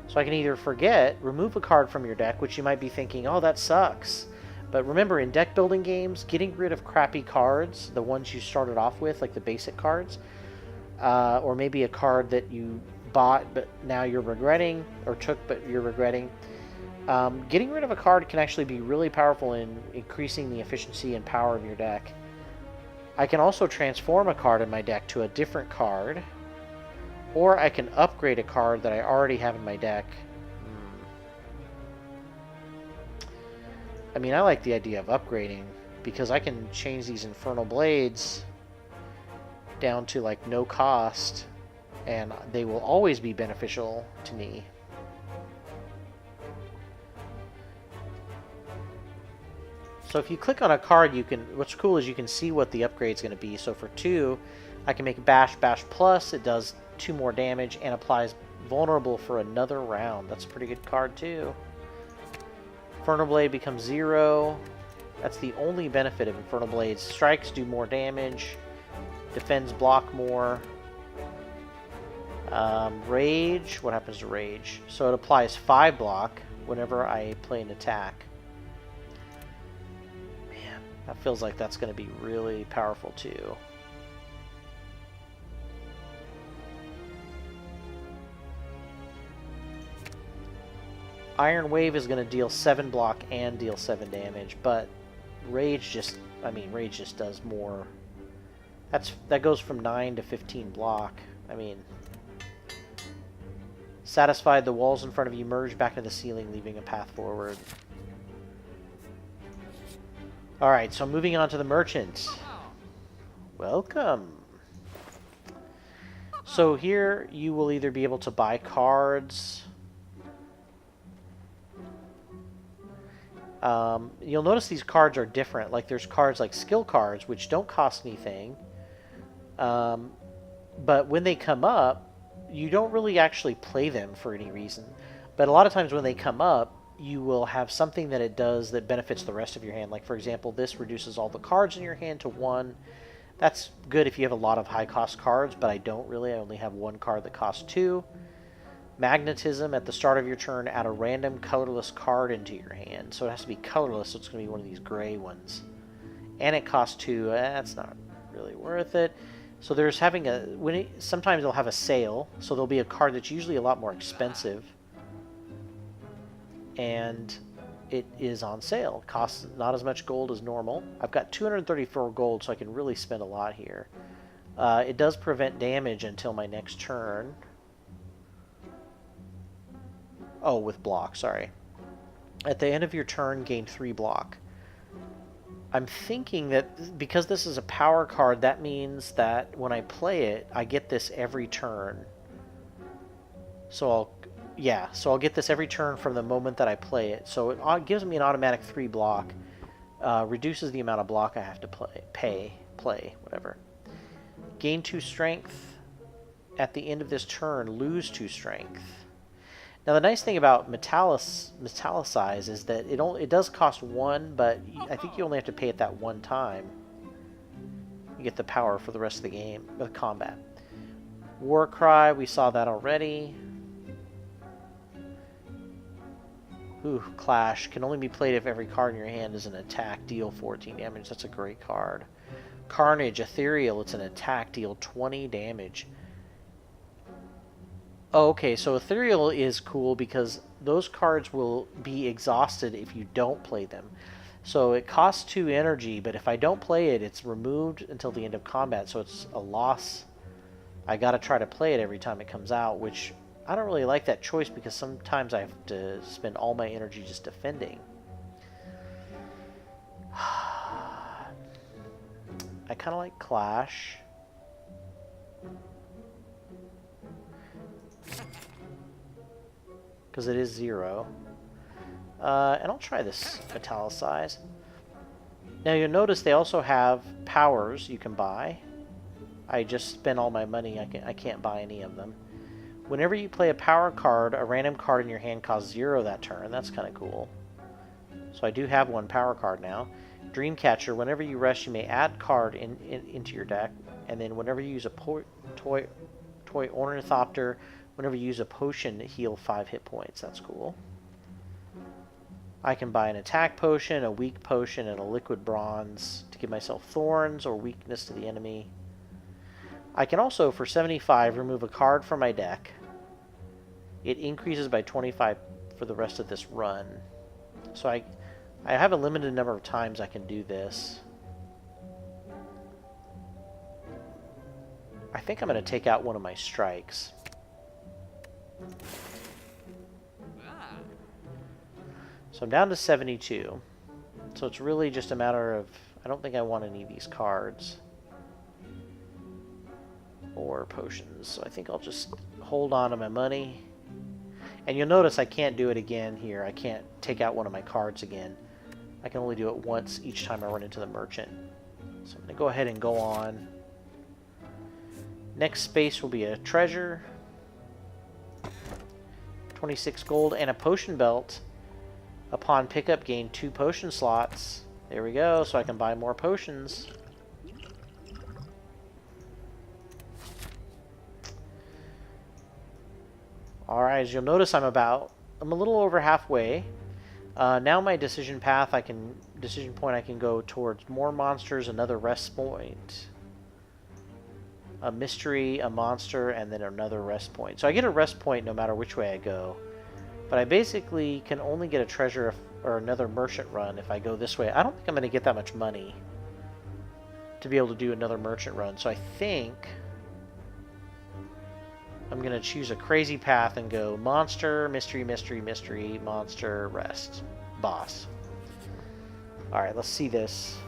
[SPEAKER 1] So I can either forget, remove a card from your deck, which you might be thinking, oh, that sucks. But remember, in deck building games, getting rid of crappy cards, the ones you started off with, like the basic cards, or maybe a card that you bought but now you're regretting, or took but you're regretting, getting rid of a card can actually be really powerful in increasing the efficiency and power of your deck. I can also transform a card in my deck to a different card, or I can upgrade a card that I already have in my deck. I mean, I like the idea of upgrading, because I can change these Infernal Blades down to like no cost, and they will always be beneficial to me. So if you click on a card, you can, what's cool is you can see what the upgrade's going to be. So for 2, I can make Bash Plus. It does 2 more damage and applies vulnerable for another round. That's a pretty good card too. Infernal Blade becomes 0. That's the only benefit of Infernal Blades. Strikes do more damage. Defends block more. Rage, what happens to Rage? So it applies 5 block whenever I play an attack. Man, that feels like that's going to be really powerful too. Iron Wave is going to deal 7 block and deal 7 damage, but Rage just, I mean, Rage just does more. That goes from 9 to 15 block. I mean, satisfied, the walls in front of you merge back into the ceiling, leaving a path forward. Alright, so moving on to the merchant. Welcome. So here you will either be able to buy cards. You'll notice these cards are different. Like there's cards like skill cards, which don't cost anything. But when they come up, you don't really actually play them for any reason. But a lot of times when they come up, you will have something that it does that benefits the rest of your hand. Like for example, this reduces all the cards in your hand to 1. That's good if you have a lot of high cost cards, but I don't really. I only have 1 card that costs 2. Magnetism, at the start of your turn, add a random colorless card into your hand. So it has to be colorless, so it's going to be one of these gray ones. And it costs 2. That's not really worth it. So there's having a... sometimes they'll have a sale, so there'll be a card that's usually a lot more expensive. And it is on sale. It costs not as much gold as normal. I've got 234 gold, so I can really spend a lot here. It does prevent damage until my next turn. Oh, with block, sorry. At the end of your turn, gain 3 block. I'm thinking that because this is a power card, that means that when I play it, I get this every turn. So I'll get this every turn from the moment that I play it. So it gives me an automatic 3 block. Reduces the amount of block I have to play, whatever. Gain 2 strength. At the end of this turn, lose 2 strength. Now the nice thing about metallicize is that it does cost 1, but I think you only have to pay it that 1 time. You get the power for the rest of the game, the combat. War Cry, we saw that already. Ooh, Clash. Can only be played if every card in your hand is an attack, deal 14 damage. That's a great card. Carnage, Ethereal, it's an attack, deal 20 damage. Oh, okay, so Ethereal is cool because those cards will be exhausted if you don't play them. So it costs 2 energy, but if I don't play it, it's removed until the end of combat, so it's a loss. I gotta try to play it every time it comes out, which I don't really like that choice because sometimes I have to spend all my energy just defending. I kind of like Clash. Because it is 0. And I'll try this italicize. Now you'll notice they also have powers you can buy. I just spent all my money. I can't buy any of them. Whenever you play a power card, a random card in your hand costs 0 that turn. That's kind of cool. So I do have one power card now. Dreamcatcher, whenever you rest, you may add card into your deck. And then whenever you use a toy ornithopter, whenever you use a potion, heal 5 hit points. That's cool. I can buy an attack potion, a weak potion, and a liquid bronze to give myself thorns or weakness to the enemy. I can also, for 75, remove a card from my deck. It increases by 25 for the rest of this run. So I have a limited number of times I can do this. I think I'm going to take out one of my strikes. So I'm down to 72. So it's really just a matter of... I don't think I want any of these cards. Or potions. So I think I'll just hold on to my money. And you'll notice I can't do it again here. I can't take out one of my cards again. I can only do it once each time I run into the merchant. So I'm going to go ahead and go on. Next space will be a treasure. 26 gold and a potion belt. Upon pickup, gain 2 potion slots. There we go, so I can buy more potions. Alright, as you'll notice, I'm a little over halfway. Now my decision point, I can go towards more monsters, another rest point, a mystery, a monster, and then another rest point. So I get a rest point no matter which way I go. But I basically can only get a treasure or another merchant run if I go this way. I don't think I'm going to get that much money to be able to do another merchant run. So I think I'm going to choose a crazy path and go monster, mystery, mystery, mystery, monster, rest, boss. Alright, let's see this.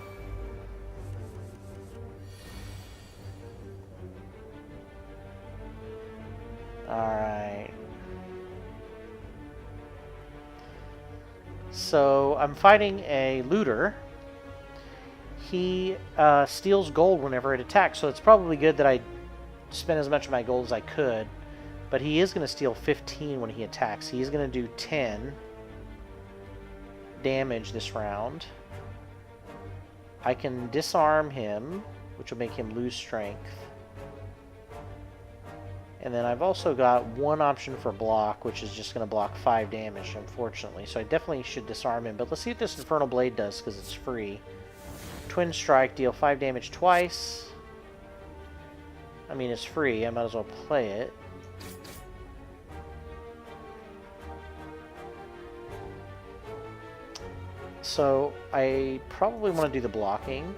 [SPEAKER 1] Alright. So I'm fighting a looter. He steals gold whenever it attacks, so it's probably good that I spend as much of my gold as I could. But he is going to steal 15 when he attacks. He's going to do 10 damage this round. I can disarm him, which will make him lose strength. And then I've also got one option for block, which is just going to block 5 damage, unfortunately. So I definitely should disarm him. But let's see what this Infernal Blade does, because it's free. Twin Strike, deal 5 damage twice. I mean, it's free. I might as well play it. So I probably want to do the blocking.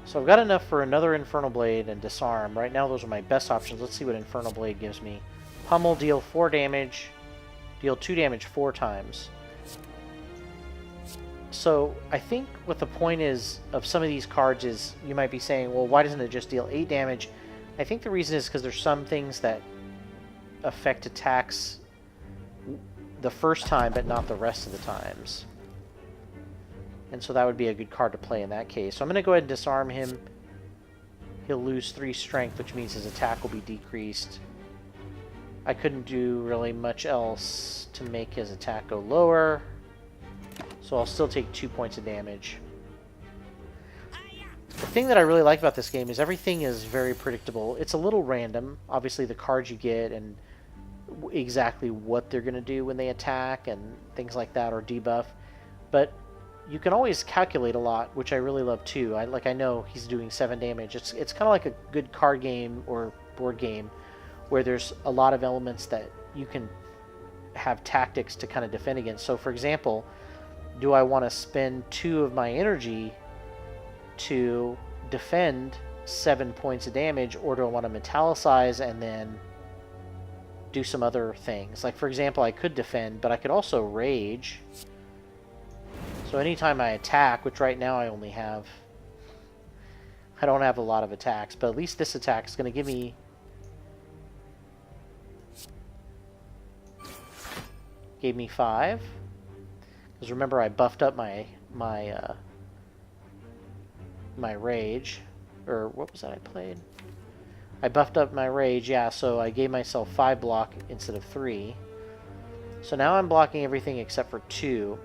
[SPEAKER 1] So I've got enough for another Infernal Blade and Disarm. Right now those are my best options. Let's see what Infernal Blade gives me. Pummel, deal 4 damage. Deal 2 damage 4 times. So I think what the point is of some of these cards is, you might be saying, well, why doesn't it just deal 8 damage? I think the reason is because there's some things that affect attacks the first time but not the rest of the times. And so that would be a good card to play in that case. So I'm going to go ahead and disarm him. He'll lose 3 strength, which means his attack will be decreased. I couldn't do really much else to make his attack go lower. So I'll still take 2 points of damage. The thing that I really like about this game is everything is very predictable. It's a little random. Obviously the cards you get and exactly what they're going to do when they attack and things like that, or debuff. But you can always calculate a lot, which I really love too. I know he's doing 7 damage. It's kind of like a good card game or board game where there's a lot of elements that you can have tactics to kind of defend against. So for example, do I want to spend 2 of my energy to defend 7 points of damage, or do I want to metallicize and then do some other things? Like for example, I could defend, but I could also rage. So anytime I attack, which right now I only have... I don't have a lot of attacks, but at least this attack is going to give me gave me 5. Because remember, I buffed up my rage. Or what was that I played? I buffed up my rage, yeah, so I gave myself 5 block instead of 3. So now I'm blocking everything except for 2.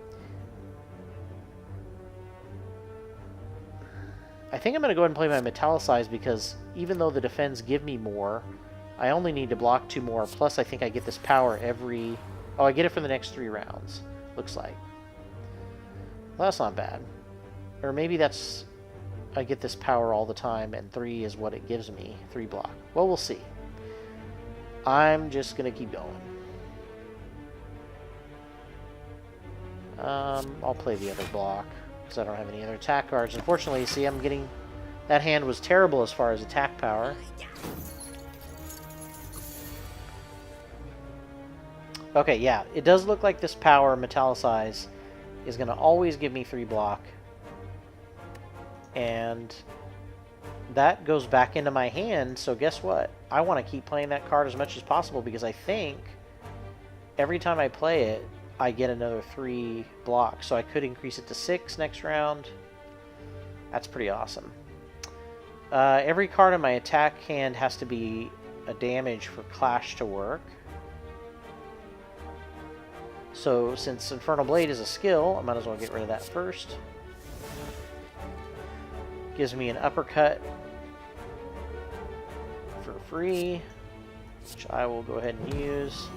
[SPEAKER 1] I think I'm going to go ahead and play my Metallicize because even though the defense give me more, I only need to block 2 more. Plus, I think I get this power every... Oh, I get it for the next 3 rounds, looks like. Well, that's not bad. Or maybe that's... I get this power all the time, and 3 is what it gives me. 3 block. Well, we'll see. I'm just going to keep going. I'll play the other block, because I don't have any other attack cards. Unfortunately, see, I'm getting... That hand was terrible as far as attack power. Okay, yeah, it does look like this power, Metallicize, is going to always give me 3 block. And that goes back into my hand, so guess what? I want to keep playing that card as much as possible because I think every time I play it, I get another 3 blocks. So I could increase it to 6 next round. That's pretty awesome. Every card in my attack hand has to be a damage for Clash to work. So since Infernal Blade is a skill, I might as well get rid of that first. Gives me an uppercut for free, which I will go ahead and use.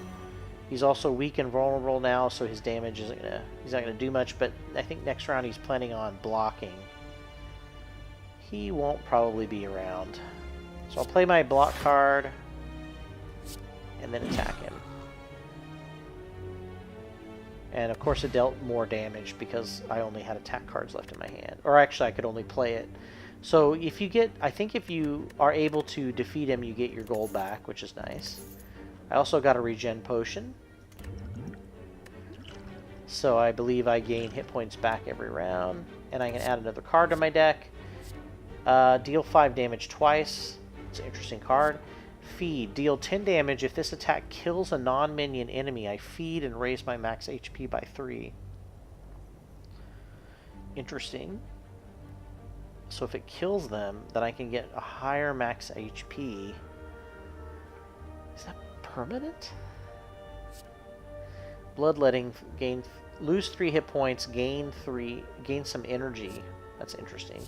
[SPEAKER 1] He's also weak and vulnerable now, so his damage isn't gonna... He's not gonna do much, but I think next round he's planning on blocking. He won't probably be around. So I'll play my block card and then attack him. And of course it dealt more damage because I only had attack cards left in my hand. Or actually I could only play it. So if you get, I think if you are able to defeat him, you get your gold back, which is nice. I also got a regen potion. So I believe I gain hit points back every round. And I can add another card to my deck. Deal 5 damage twice. It's an interesting card. Feed. Deal 10 damage. If this attack kills a non-minion enemy, I feed and raise my max HP by 3. Interesting. So if it kills them, then I can get a higher max HP. Is that permanent? Bloodletting. Lose 3 hit points, gain some energy. That's interesting.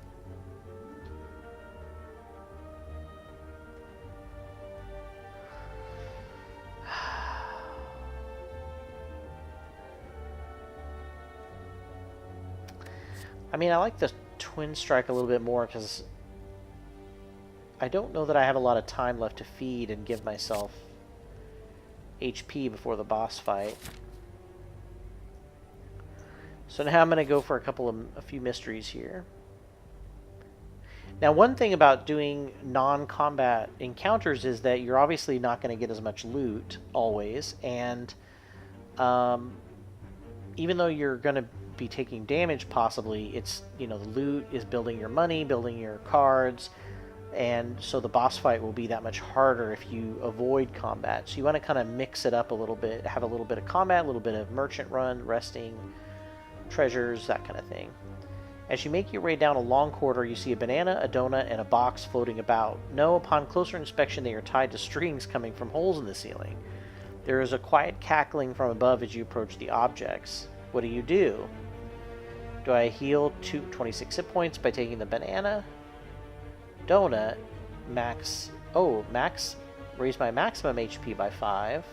[SPEAKER 1] I mean, I like the Twin Strike a little bit more because I don't know that I have a lot of time left to feed and give myself HP before the boss fight. So now I'm going to go for a few mysteries here. Now, one thing about doing non-combat encounters is that you're obviously not going to get as much loot always, and even though you're going to be taking damage possibly, it's, you know, the loot is building your money, building your cards, and so the boss fight will be that much harder if you avoid combat. So you want to kind of mix it up a little bit, have a little bit of combat, a little bit of merchant run, resting, treasures, that kind of thing. As you make your way down a long corridor, you see a banana, a donut, and a box floating about. No, upon closer inspection, they are tied to strings coming from holes in the ceiling. There is a quiet cackling from above as you approach the objects. What do? Do I heal 26 hit points by taking the banana? Donut, max, raise my maximum HP by 5.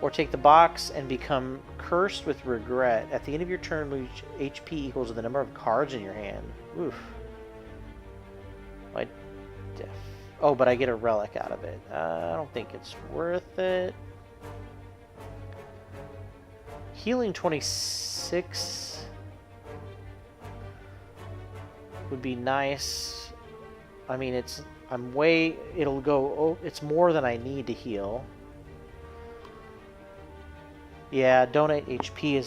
[SPEAKER 1] Or take the box and become cursed with regret. At the end of your turn, lose HP equals to the number of cards in your hand. Oof. Oh, but I get a relic out of it. I don't think it's worth it. Healing 26 would be nice. I mean, it's more than I need to heal. Yeah, donate HP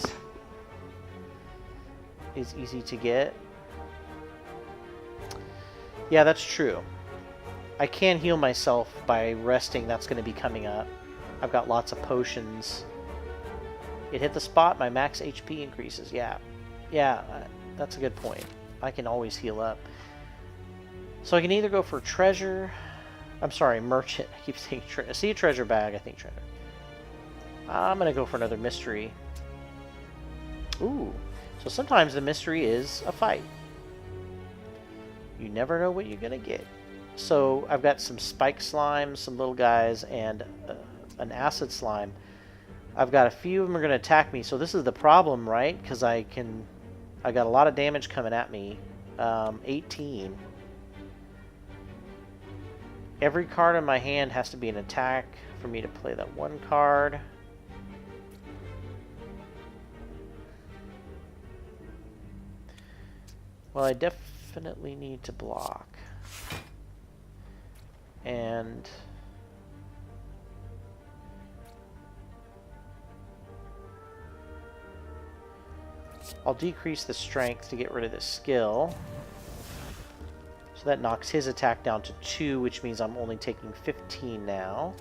[SPEAKER 1] is easy to get. Yeah, that's true. I can heal myself by resting. That's going to be coming up. I've got lots of potions. It hit the spot, my max HP increases. Yeah. Yeah, that's a good point. I can always heal up. So I can either go for treasure... I'm sorry, merchant. I keep saying treasure. See a treasure bag, I think treasure. I'm going to go for another mystery. Ooh. So sometimes the mystery is a fight. You never know what you're going to get. So I've got some spike slimes, some little guys, and an acid slime. I've got a few of them are going to attack me. So this is the problem, right? Because I got a lot of damage coming at me. 18. Every card in my hand has to be an attack for me to play that one card. Well, I definitely need to block. And I'll decrease the strength to get rid of this skill. So that knocks his attack down to 2, which means I'm only taking 15 now.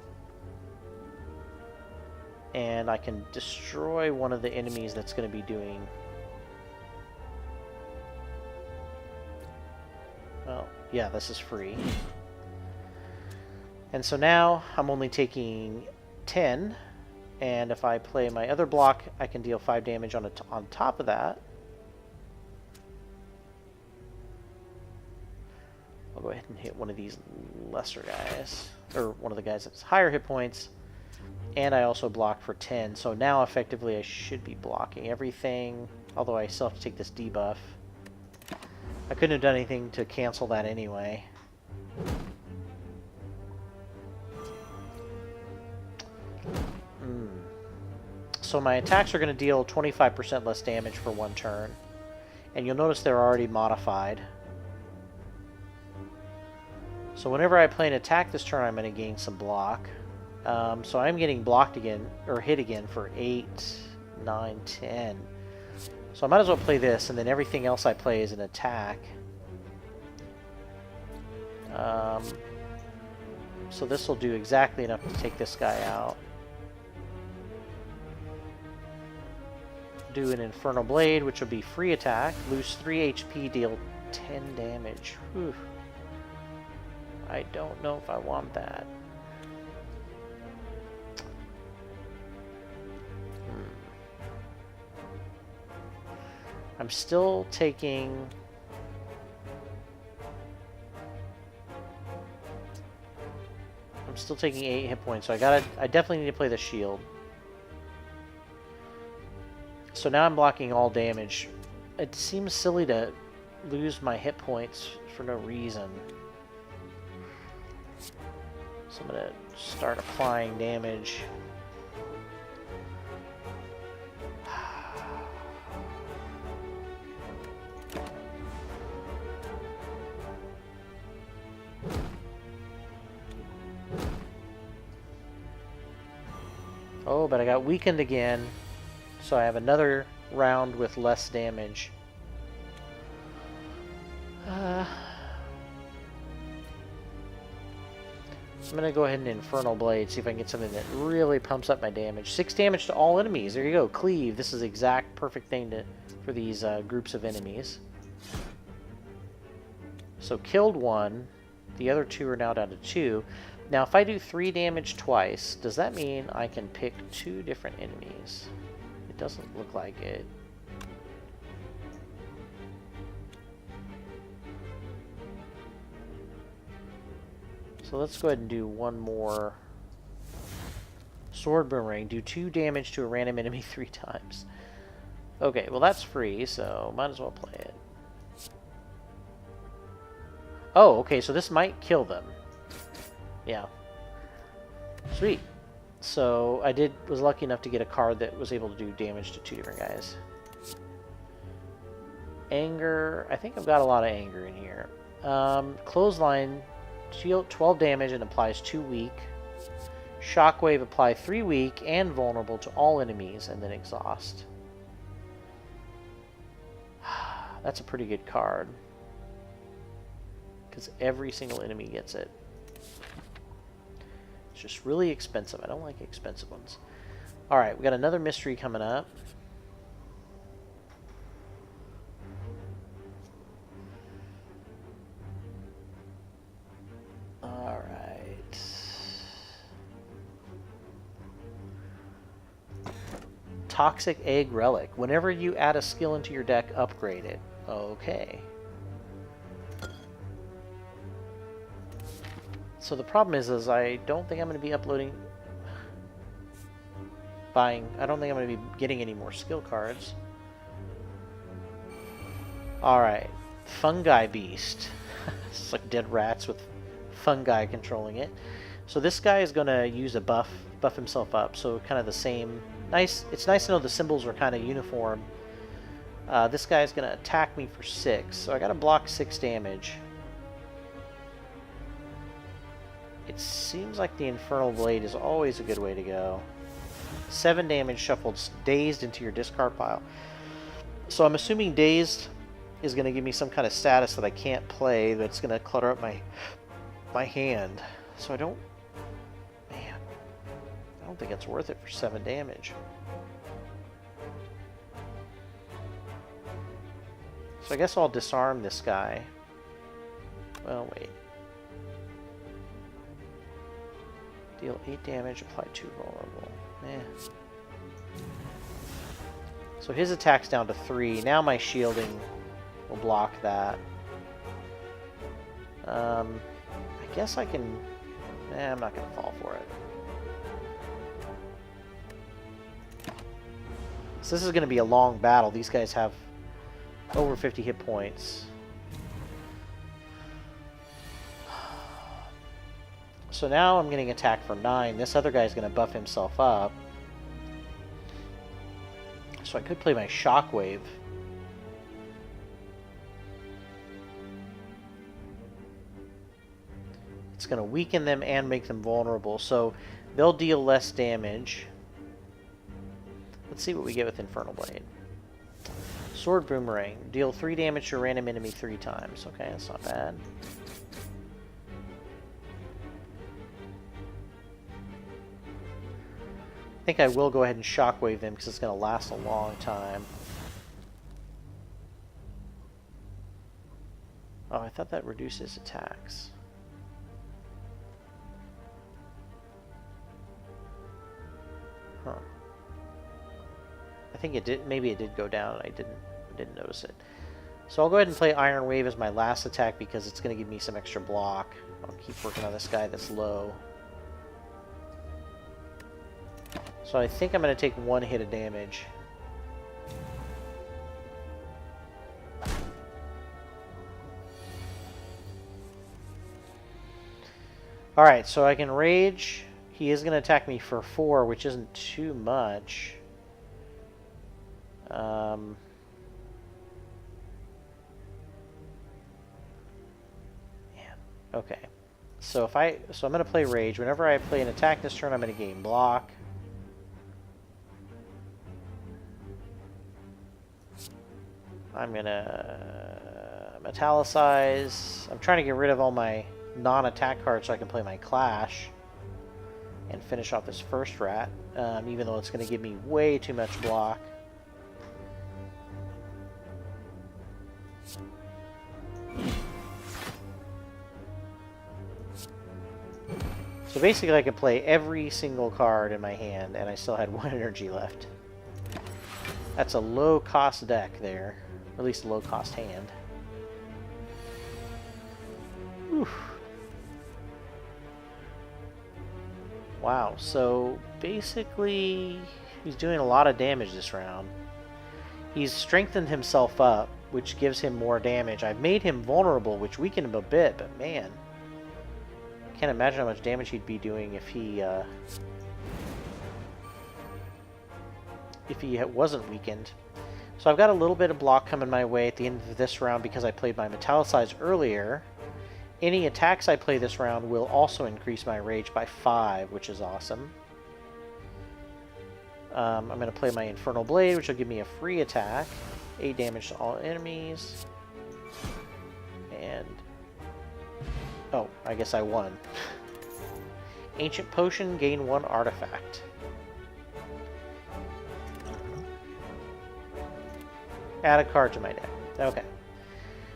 [SPEAKER 1] And I can destroy one of the enemies that's going to be doing... Well, yeah, this is free. And so now I'm only taking 10. And if I play my other block, I can deal 5 damage on top of that. I'll go ahead and hit one of these lesser guys, or one of the guys that's higher hit points, and I also block for 10, so now effectively I should be blocking everything, although I still have to take this debuff. I couldn't have done anything to cancel that anyway. So my attacks are going to deal 25% less damage for one turn, and you'll notice they're already modified. So whenever I play an attack this turn, I'm going to gain some block. So I'm getting blocked again, or hit again for 8, 9, 10. So I might as well play this, and then everything else I play is an attack. So this will do exactly enough to take this guy out. Do an Infernal Blade, which will be free attack. Lose 3 HP, deal 10 damage. Whew. I don't know if I want that. I'm still taking... I'm still taking 8 hit points, so I definitely need to play the shield. So now I'm blocking all damage. It seems silly to lose my hit points for no reason. So I'm going to start applying damage. Oh, but I got weakened again. So I have another round with less damage. I'm going to go ahead and Infernal Blade, see if I can get something that really pumps up my damage. 6 damage to all enemies. There you go. Cleave. This is the exact perfect thing for these groups of enemies. So killed 1. The other 2 are now down to 2. Now if I do 3 damage twice, does that mean I can pick 2 different enemies? It doesn't look like it. So let's go ahead and do one more Sword Boomerang. Do 2 damage to a random enemy 3 times. Okay, well that's free, so might as well play it. Oh, okay, so this might kill them. Yeah. Sweet. So I was lucky enough to get a card that was able to do damage to 2 different guys. Anger. I think I've got a lot of anger in here. Clothesline. Deal 12 damage and applies 2 weak. Shockwave, apply 3 weak and vulnerable to all enemies, and then exhaust. That's a pretty good card. Because every single enemy gets it. It's just really expensive. I don't like expensive ones. Alright, we got another mystery coming up. Alright. Toxic Egg Relic. Whenever you add a skill into your deck, upgrade it. Okay. So the problem is I don't think I'm going to be I don't think I'm going to be getting any more skill cards. Alright. Fungi Beast. It's like dead rats with fungi controlling it. So this guy is going to use a buff himself up. So kind of the same. Nice. It's nice to know the symbols are kind of uniform. This guy is going to attack me for 6. So I got to block 6 damage. It seems like the Infernal Blade is always a good way to go. 7 damage shuffled Dazed into your discard pile. So I'm assuming Dazed is going to give me some kind of status that I can't play that's going to clutter up my hand. So I don't... Man. I don't think it's worth it for 7 damage. So I guess I'll disarm this guy. Well, wait. Deal 8 damage, apply 2 vulnerable. So his attack's down to 3. Now my shielding will block that. I guess I can... I'm not going to fall for it. So this is going to be a long battle. These guys have over 50 hit points. So now I'm getting attacked for 9. This other guy's going to buff himself up. So I could play my Shockwave. It's going to weaken them and make them vulnerable. So they'll deal less damage. Let's see what we get with Infernal Blade. Sword Boomerang. Deal 3 damage to a random enemy 3 times. Okay, that's not bad. I think I will go ahead and Shockwave them because it's going to last a long time. Oh, I thought that reduces attacks. Huh. I think it did. Maybe it did go down and I didn't notice it. So I'll go ahead and play Iron Wave as my last attack because it's going to give me some extra block. I'll keep working on this guy that's low. So I think I'm going to take 1 hit of damage. Alright, so I can Rage. He is going to attack me for 4, which isn't too much. Okay. So I'm going to play Rage. Whenever I play an attack this turn, I'm going to gain block. I'm going to metallicize. I'm trying to get rid of all my non-attack cards so I can play my Clash and finish off this first rat, even though it's going to give me way too much block. So basically I could play every single card in my hand and I still had 1 energy left. That's a low-cost deck there. Or at least a low-cost hand. Whew. Wow, so basically he's doing a lot of damage this round. He's strengthened himself up, which gives him more damage. I've made him vulnerable, which weakened him a bit, but man, I can't imagine how much damage he'd be doing if he wasn't weakened. So I've got a little bit of block coming my way at the end of this round because I played my Metallicize earlier. Any attacks I play this round will also increase my Rage by 5, which is awesome. I'm going to play my Infernal Blade, which will give me a free attack. 8 damage to all enemies. And... oh, I guess I won. Ancient Potion, gain 1 artifact. Add a card to my deck. Okay.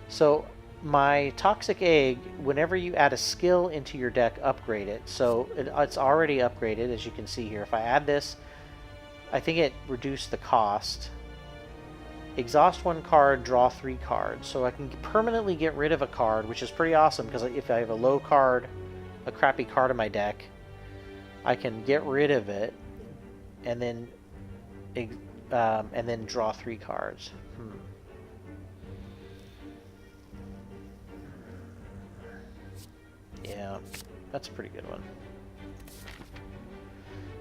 [SPEAKER 1] So my Toxic Egg, whenever you add a skill into your deck, upgrade it. So it's already upgraded, as you can see here. If I add this, I think it reduced the cost. Exhaust one card, draw 3 cards. So I can permanently get rid of a card, which is pretty awesome, because if I have a low card, a crappy card in my deck, I can get rid of it and then draw 3 cards. Yeah, that's a pretty good one.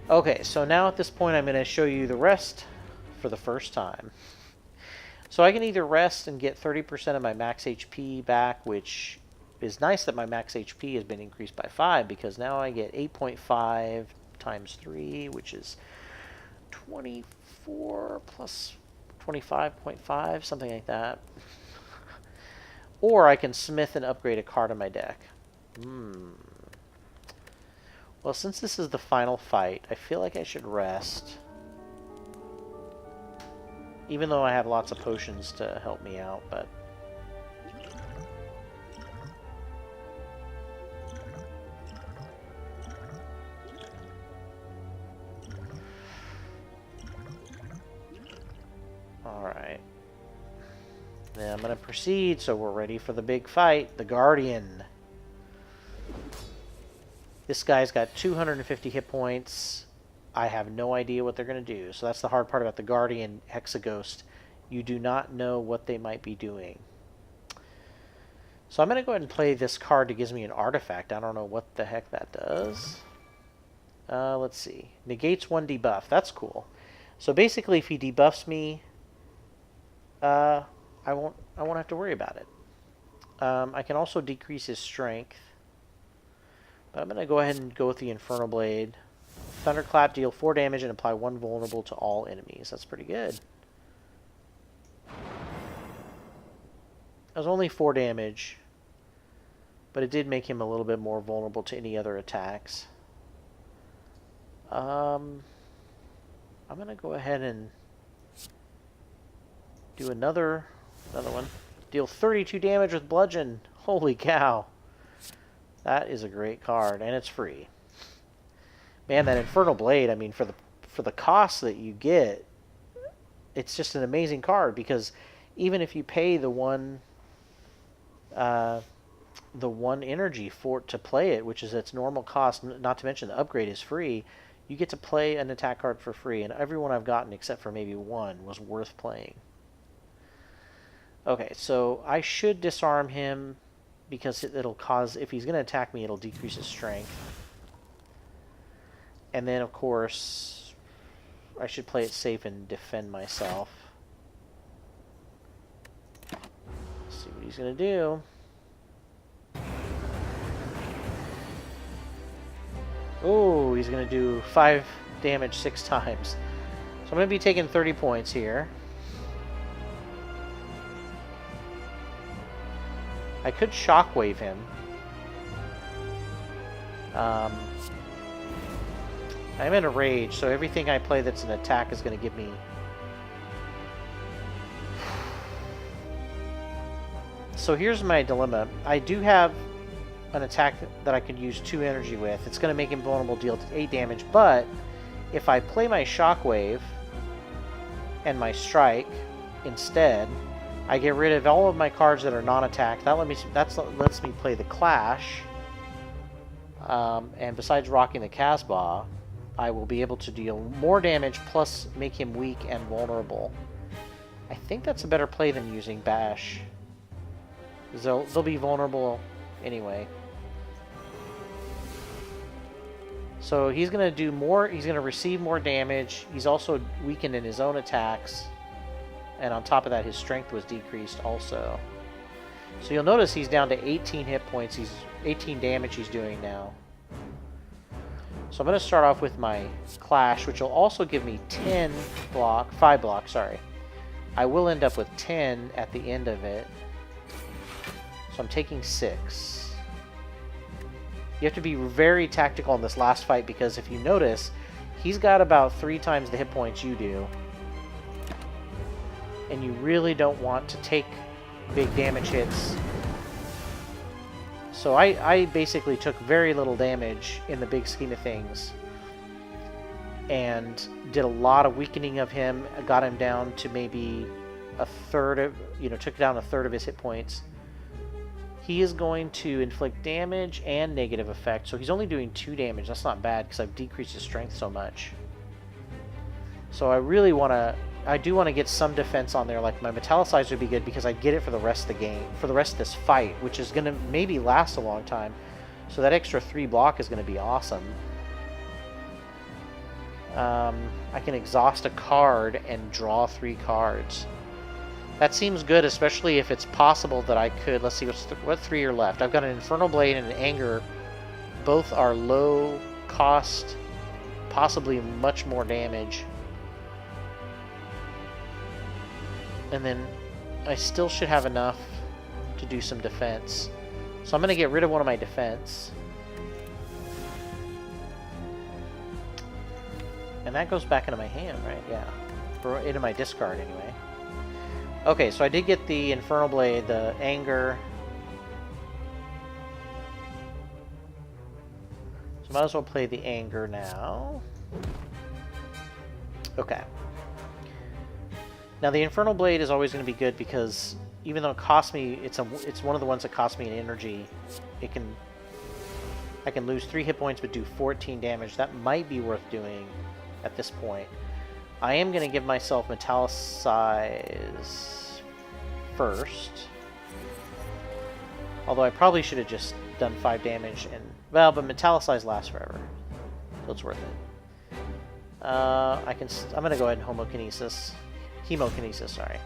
[SPEAKER 1] Okay, so now at this point I'm going to show you the rest for the first time. So I can either rest and get 30% of my max HP back, which is nice that my max HP has been increased by 5, because now I get 8.5 times 3, which is 24 plus 25.5, something like that. Or I can smith and upgrade a card on my deck. Well, since this is the final fight, I feel like I should rest. Even though I have lots of potions to help me out, but... Alright. Then I'm going to proceed, so we're ready for the big fight. The Guardian. This guy's got 250 hit points. I have no idea what they're going to do. So that's the hard part about the Guardian Hexaghost. You do not know what they might be doing. So I'm going to go ahead and play this card that gives me an artifact. I don't know what the heck that does. Let's see. Negates 1 debuff. That's cool. So basically, if he debuffs me, I won't have to worry about it. I can also decrease his strength. But I'm going to go ahead and go with the Infernal Blade. Thunderclap, deal 4 damage and apply 1 vulnerable to all enemies. That's pretty good. That was only 4 damage, but it did make him a little bit more vulnerable to any other attacks. I'm going to go ahead and do another one. Deal 32 damage with Bludgeon. Holy cow. That is a great card, and it's free. Man, that Infernal Blade, I mean, for the cost that you get, it's just an amazing card, because even if you pay the one energy to play it, which is its normal cost, not to mention the upgrade is free, you get to play an attack card for free, and every one I've gotten except for maybe one was worth playing. Okay, so I should disarm him, because it'll cause, if he's going to attack me, it'll decrease his strength. And then, of course, I should play it safe and defend myself. Let's see what he's going to do. Oh, he's going to do 5 damage 6 times. So I'm going to be taking 30 points here. I could shockwave him. I'm in a rage, so everything I play that's an attack is going to give me... So here's my dilemma. I do have an attack that I could use 2 energy with. It's going to make him vulnerable, deal 8 damage, but if I play my shockwave and my strike instead, I get rid of all of my cards that are non-attack. That lets me play the Clash. And besides rocking the Casbah, I will be able to deal more damage plus make him weak and vulnerable. I think that's a better play than using Bash. They'll be vulnerable anyway. So he's going to do more. He's going to receive more damage. He's also weakened in his own attacks. And on top of that, his strength was decreased also. So you'll notice he's down to 18 hit points. He's 18 damage he's doing now. So I'm going to start off with my Clash, which will also give me 5 block, sorry. I will end up with 10 at the end of it. So I'm taking 6. You have to be very tactical in this last fight, because if you notice, he's got about 3 times the hit points you do. and you really don't want to take big damage hits. So I basically took very little damage in the big scheme of things, and did a lot of weakening of him. I got him down to maybe a third of, took down a third of his hit points. He is going to inflict damage and negative effect, so he's only doing 2 damage. That's not bad because I've decreased his strength so much. So I really want to, I do want to get some defense on there. Like my Metallicize would be good because I'd get it for the rest of the game, for the rest of this fight, which is going to maybe last a long time. So that extra 3 block is going to be awesome. I can exhaust a card and draw 3 cards. That seems good, especially if it's possible that I could... Let's see, what 3 are left? I've got an Infernal Blade and an Anger. Both are low cost, possibly much more damage. And then I still should have enough to do some defense. So I'm going to get rid of one of my defense. And that goes back into my hand, right? Yeah. Or into my discard, anyway. Okay, so I did get the Infernal Blade, the Anger. So might as well play the Anger now. Okay. Now the Infernal Blade is always going to be good because even though it costs me, it's one of the ones that costs me an energy. I can lose 3 hit points but do 14 damage. That might be worth doing at this point. I am going to give myself Metallicize first. Although I probably should have just done 5 damage and... Well, but Metallicize lasts forever. So it's worth it. I'm going to go ahead and Hemokinesis, sorry.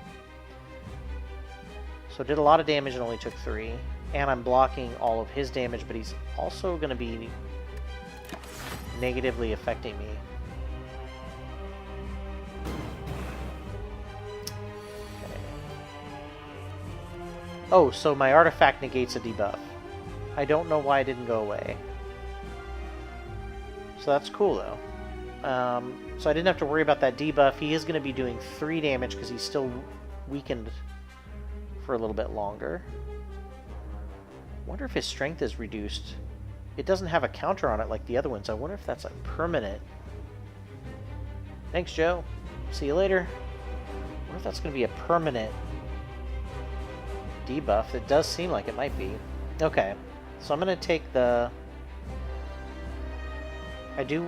[SPEAKER 1] So did a lot of damage and only took 3. And I'm blocking all of his damage, but he's also going to be negatively affecting me. Oh, so my artifact negates a debuff. I don't know why it didn't go away. So that's cool, though. So I didn't have to worry about that debuff. He is going to be doing 3 damage because he's still weakened for a little bit longer. Wonder if his strength is reduced. It doesn't have a counter on it like the other ones. I wonder if that's a permanent. Thanks, Joe. See you later. I wonder if that's going to be a permanent debuff. It does seem like it might be. Okay, so I'm going to take the... I do...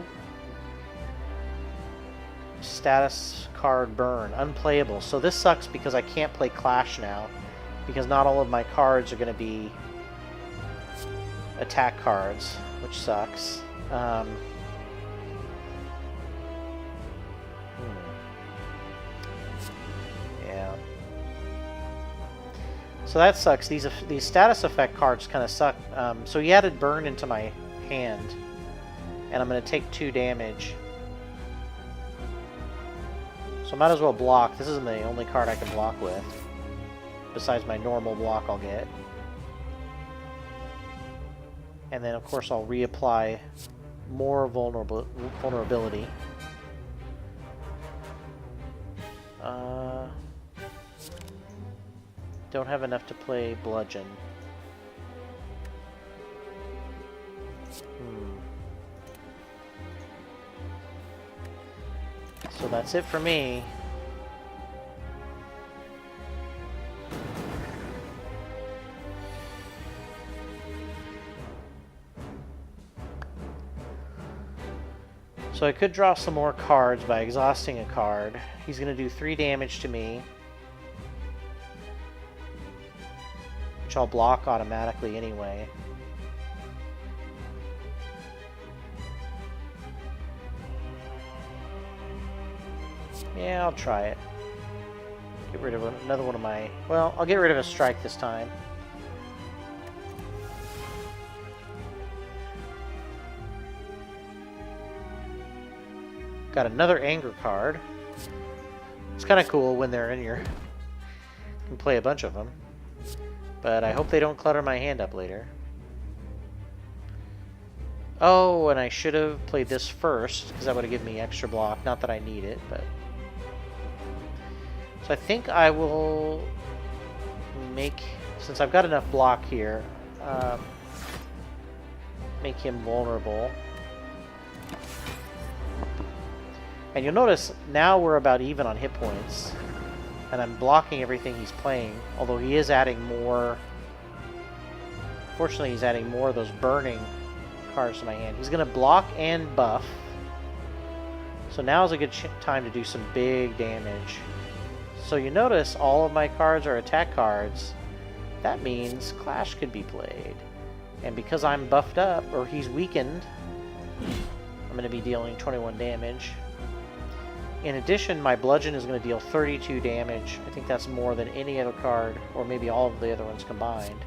[SPEAKER 1] Status card burn. Unplayable. So this sucks because I can't play Clash now. Because not all of my cards are going to be attack cards, which sucks. Yeah. So that sucks. These status effect cards kind of suck. So he added burn into my hand. And I'm going to take 2 damage. So I might as well block. This isn't the only card I can block with. Besides my normal block I'll get. And then of course I'll reapply more vulnerability. Don't have enough to play Bludgeon. So that's it for me. So I could draw some more cards by exhausting a card. He's going to do 3 damage to me, which I'll block automatically anyway. Yeah, I'll try it. Get rid of another one of my... Well, I'll get rid of a strike this time. Got another anger card. It's kind of cool when they're in your... You can play a bunch of them. But I hope they don't clutter my hand up later. Oh, and I should have played this first, because that would have given me extra block. Not that I need it, but... So I think I will make, since I've got enough block here, make him vulnerable. And you'll notice now we're about even on hit points. And I'm blocking everything he's playing, although he is adding more. Fortunately, he's adding more of those burning cards to my hand. He's going to block and buff. So now is a good time to do some big damage. So you notice all of my cards are attack cards. That means Clash could be played. And because I'm buffed up, or he's weakened, I'm going to be dealing 21 damage. In addition, my Bludgeon is going to deal 32 damage. I think that's more than any other card, or maybe all of the other ones combined.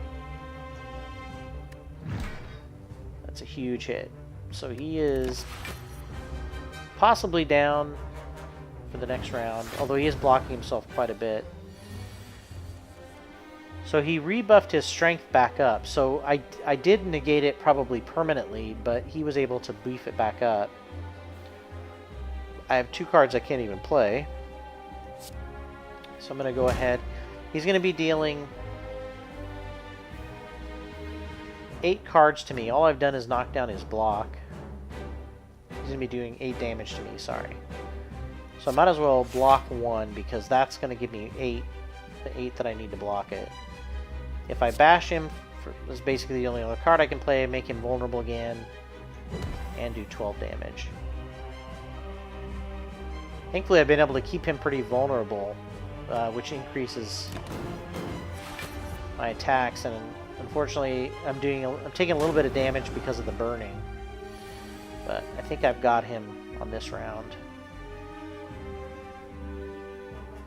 [SPEAKER 1] That's a huge hit. So he is possibly down for the next round, although he is blocking himself quite a bit. So he rebuffed his strength back up. So I did negate it probably permanently, but he was able to beef it back up. I have 2 cards I can't even play. So I'm going to go ahead. He's going to be dealing 8 cards to me. All I've done is knock down his block. He's going to be doing 8 damage to me, sorry. So I might as well block 1 because that's going to give me 8. The 8 that I need to block it. If I bash him, this is basically the only other card I can play, make him vulnerable again, and do 12 damage. Thankfully, I've been able to keep him pretty vulnerable, which increases my attacks. And unfortunately, I'm taking a little bit of damage because of the burning. But I think I've got him on this round.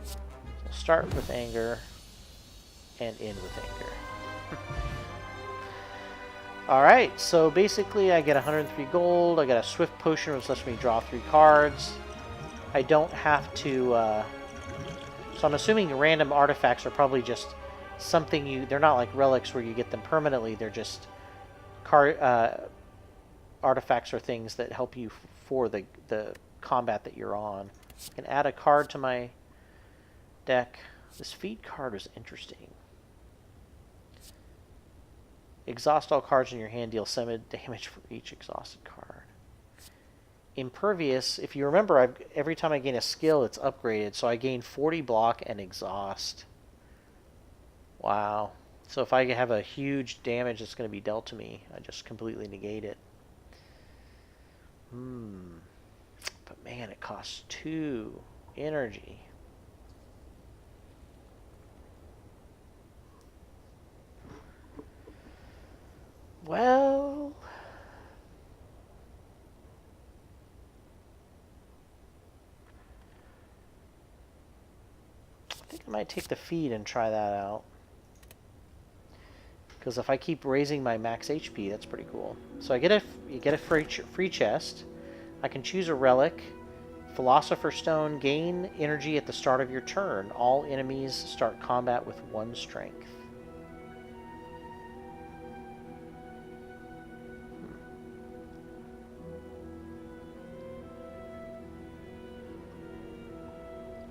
[SPEAKER 1] So I'll start with anger and end with anger. Alright, so basically I get 103 gold, I got a swift potion which lets me draw 3 cards. I don't have to, so I'm assuming random artifacts are probably just something they're not like relics where you get them permanently, they're just artifacts or things that help you for the combat that you're on. I can add a card to my deck. This feed card is interesting. Exhaust all cards in your hand, deal 7 damage for each exhausted card. Impervious, if you remember, every time I gain a skill, it's upgraded. So I gain 40 block and exhaust. Wow. So if I have a huge damage that's going to be dealt to me, I just completely negate it. But man, it costs 2 energy. Well, I think I might take the feed and try that out. Because if I keep raising my max HP, that's pretty cool. So you get a free chest. I can choose a relic. Philosopher's Stone, gain energy at the start of your turn. All enemies start combat with 1 strength.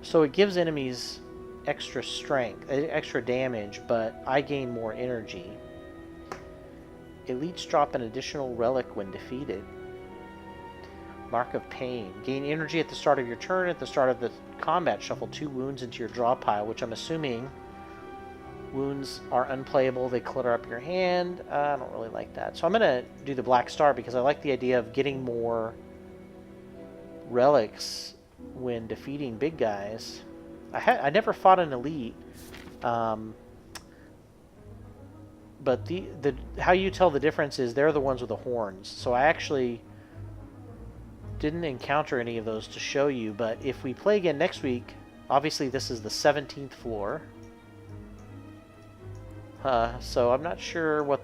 [SPEAKER 1] So it gives enemies extra strength, extra damage, but I gain more energy. Elites drop an additional relic when defeated. Mark of Pain. Gain energy at the start of your turn. At the start of the combat, shuffle 2 wounds into your draw pile, which I'm assuming wounds are unplayable. They clutter up your hand. I don't really like that. So I'm going to do the Black Star because I like the idea of getting more relics when defeating big guys. I never fought an elite, but how you tell the difference is they're the ones with the horns. So I actually didn't encounter any of those to show you, but if we play again next week, obviously this is the 17th floor. So I'm not sure what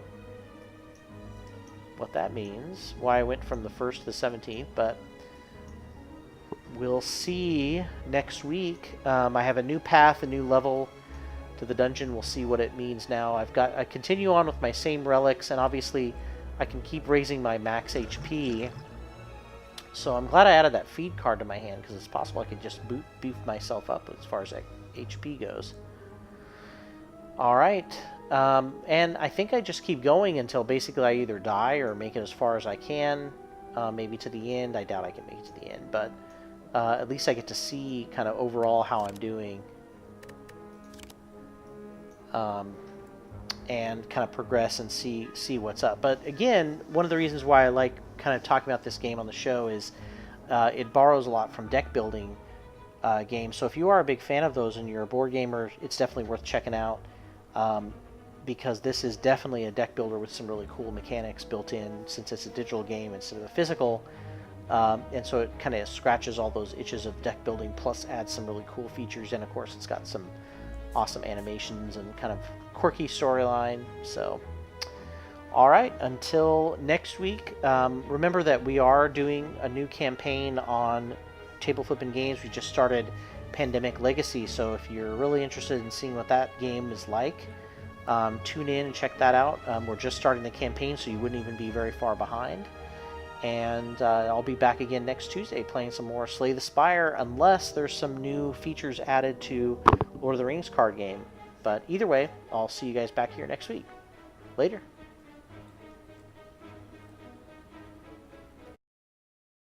[SPEAKER 1] that means, why I went from the 1st to the 17th, but we'll see next week. I have a new path, a new level to the dungeon. We'll see what it means now. I continue on with my same relics, and obviously I can keep raising my max HP. So I'm glad I added that feed card to my hand, because it's possible I could just beef myself up as far as HP goes. All right. And I think I just keep going until basically I either die or make it as far as I can, maybe to the end. I doubt I can make it to the end, but at least I get to see kind of overall how I'm doing, and kind of progress and see what's up. But again, one of the reasons why I like kind of talking about this game on the show is it borrows a lot from deck building games. So if you are a big fan of those and you're a board gamer, it's definitely worth checking out. Because this is definitely a deck builder with some really cool mechanics built in, since it's a digital game instead of a physical. And so it kind of scratches all those itches of deck building, plus adds some really cool features. And of course, it's got some awesome animations and kind of quirky storyline. So, all right, until next week, remember that we are doing a new campaign on table flipping games. We just started Pandemic Legacy, so if you're really interested in seeing what that game is like, tune in and check that out. We're just starting the campaign, so you wouldn't even be very far behind. And I'll be back again next Tuesday playing some more Slay the Spire, unless there's some new features added to Lord of the Rings card game. But either way, I'll see you guys back here next week. Later.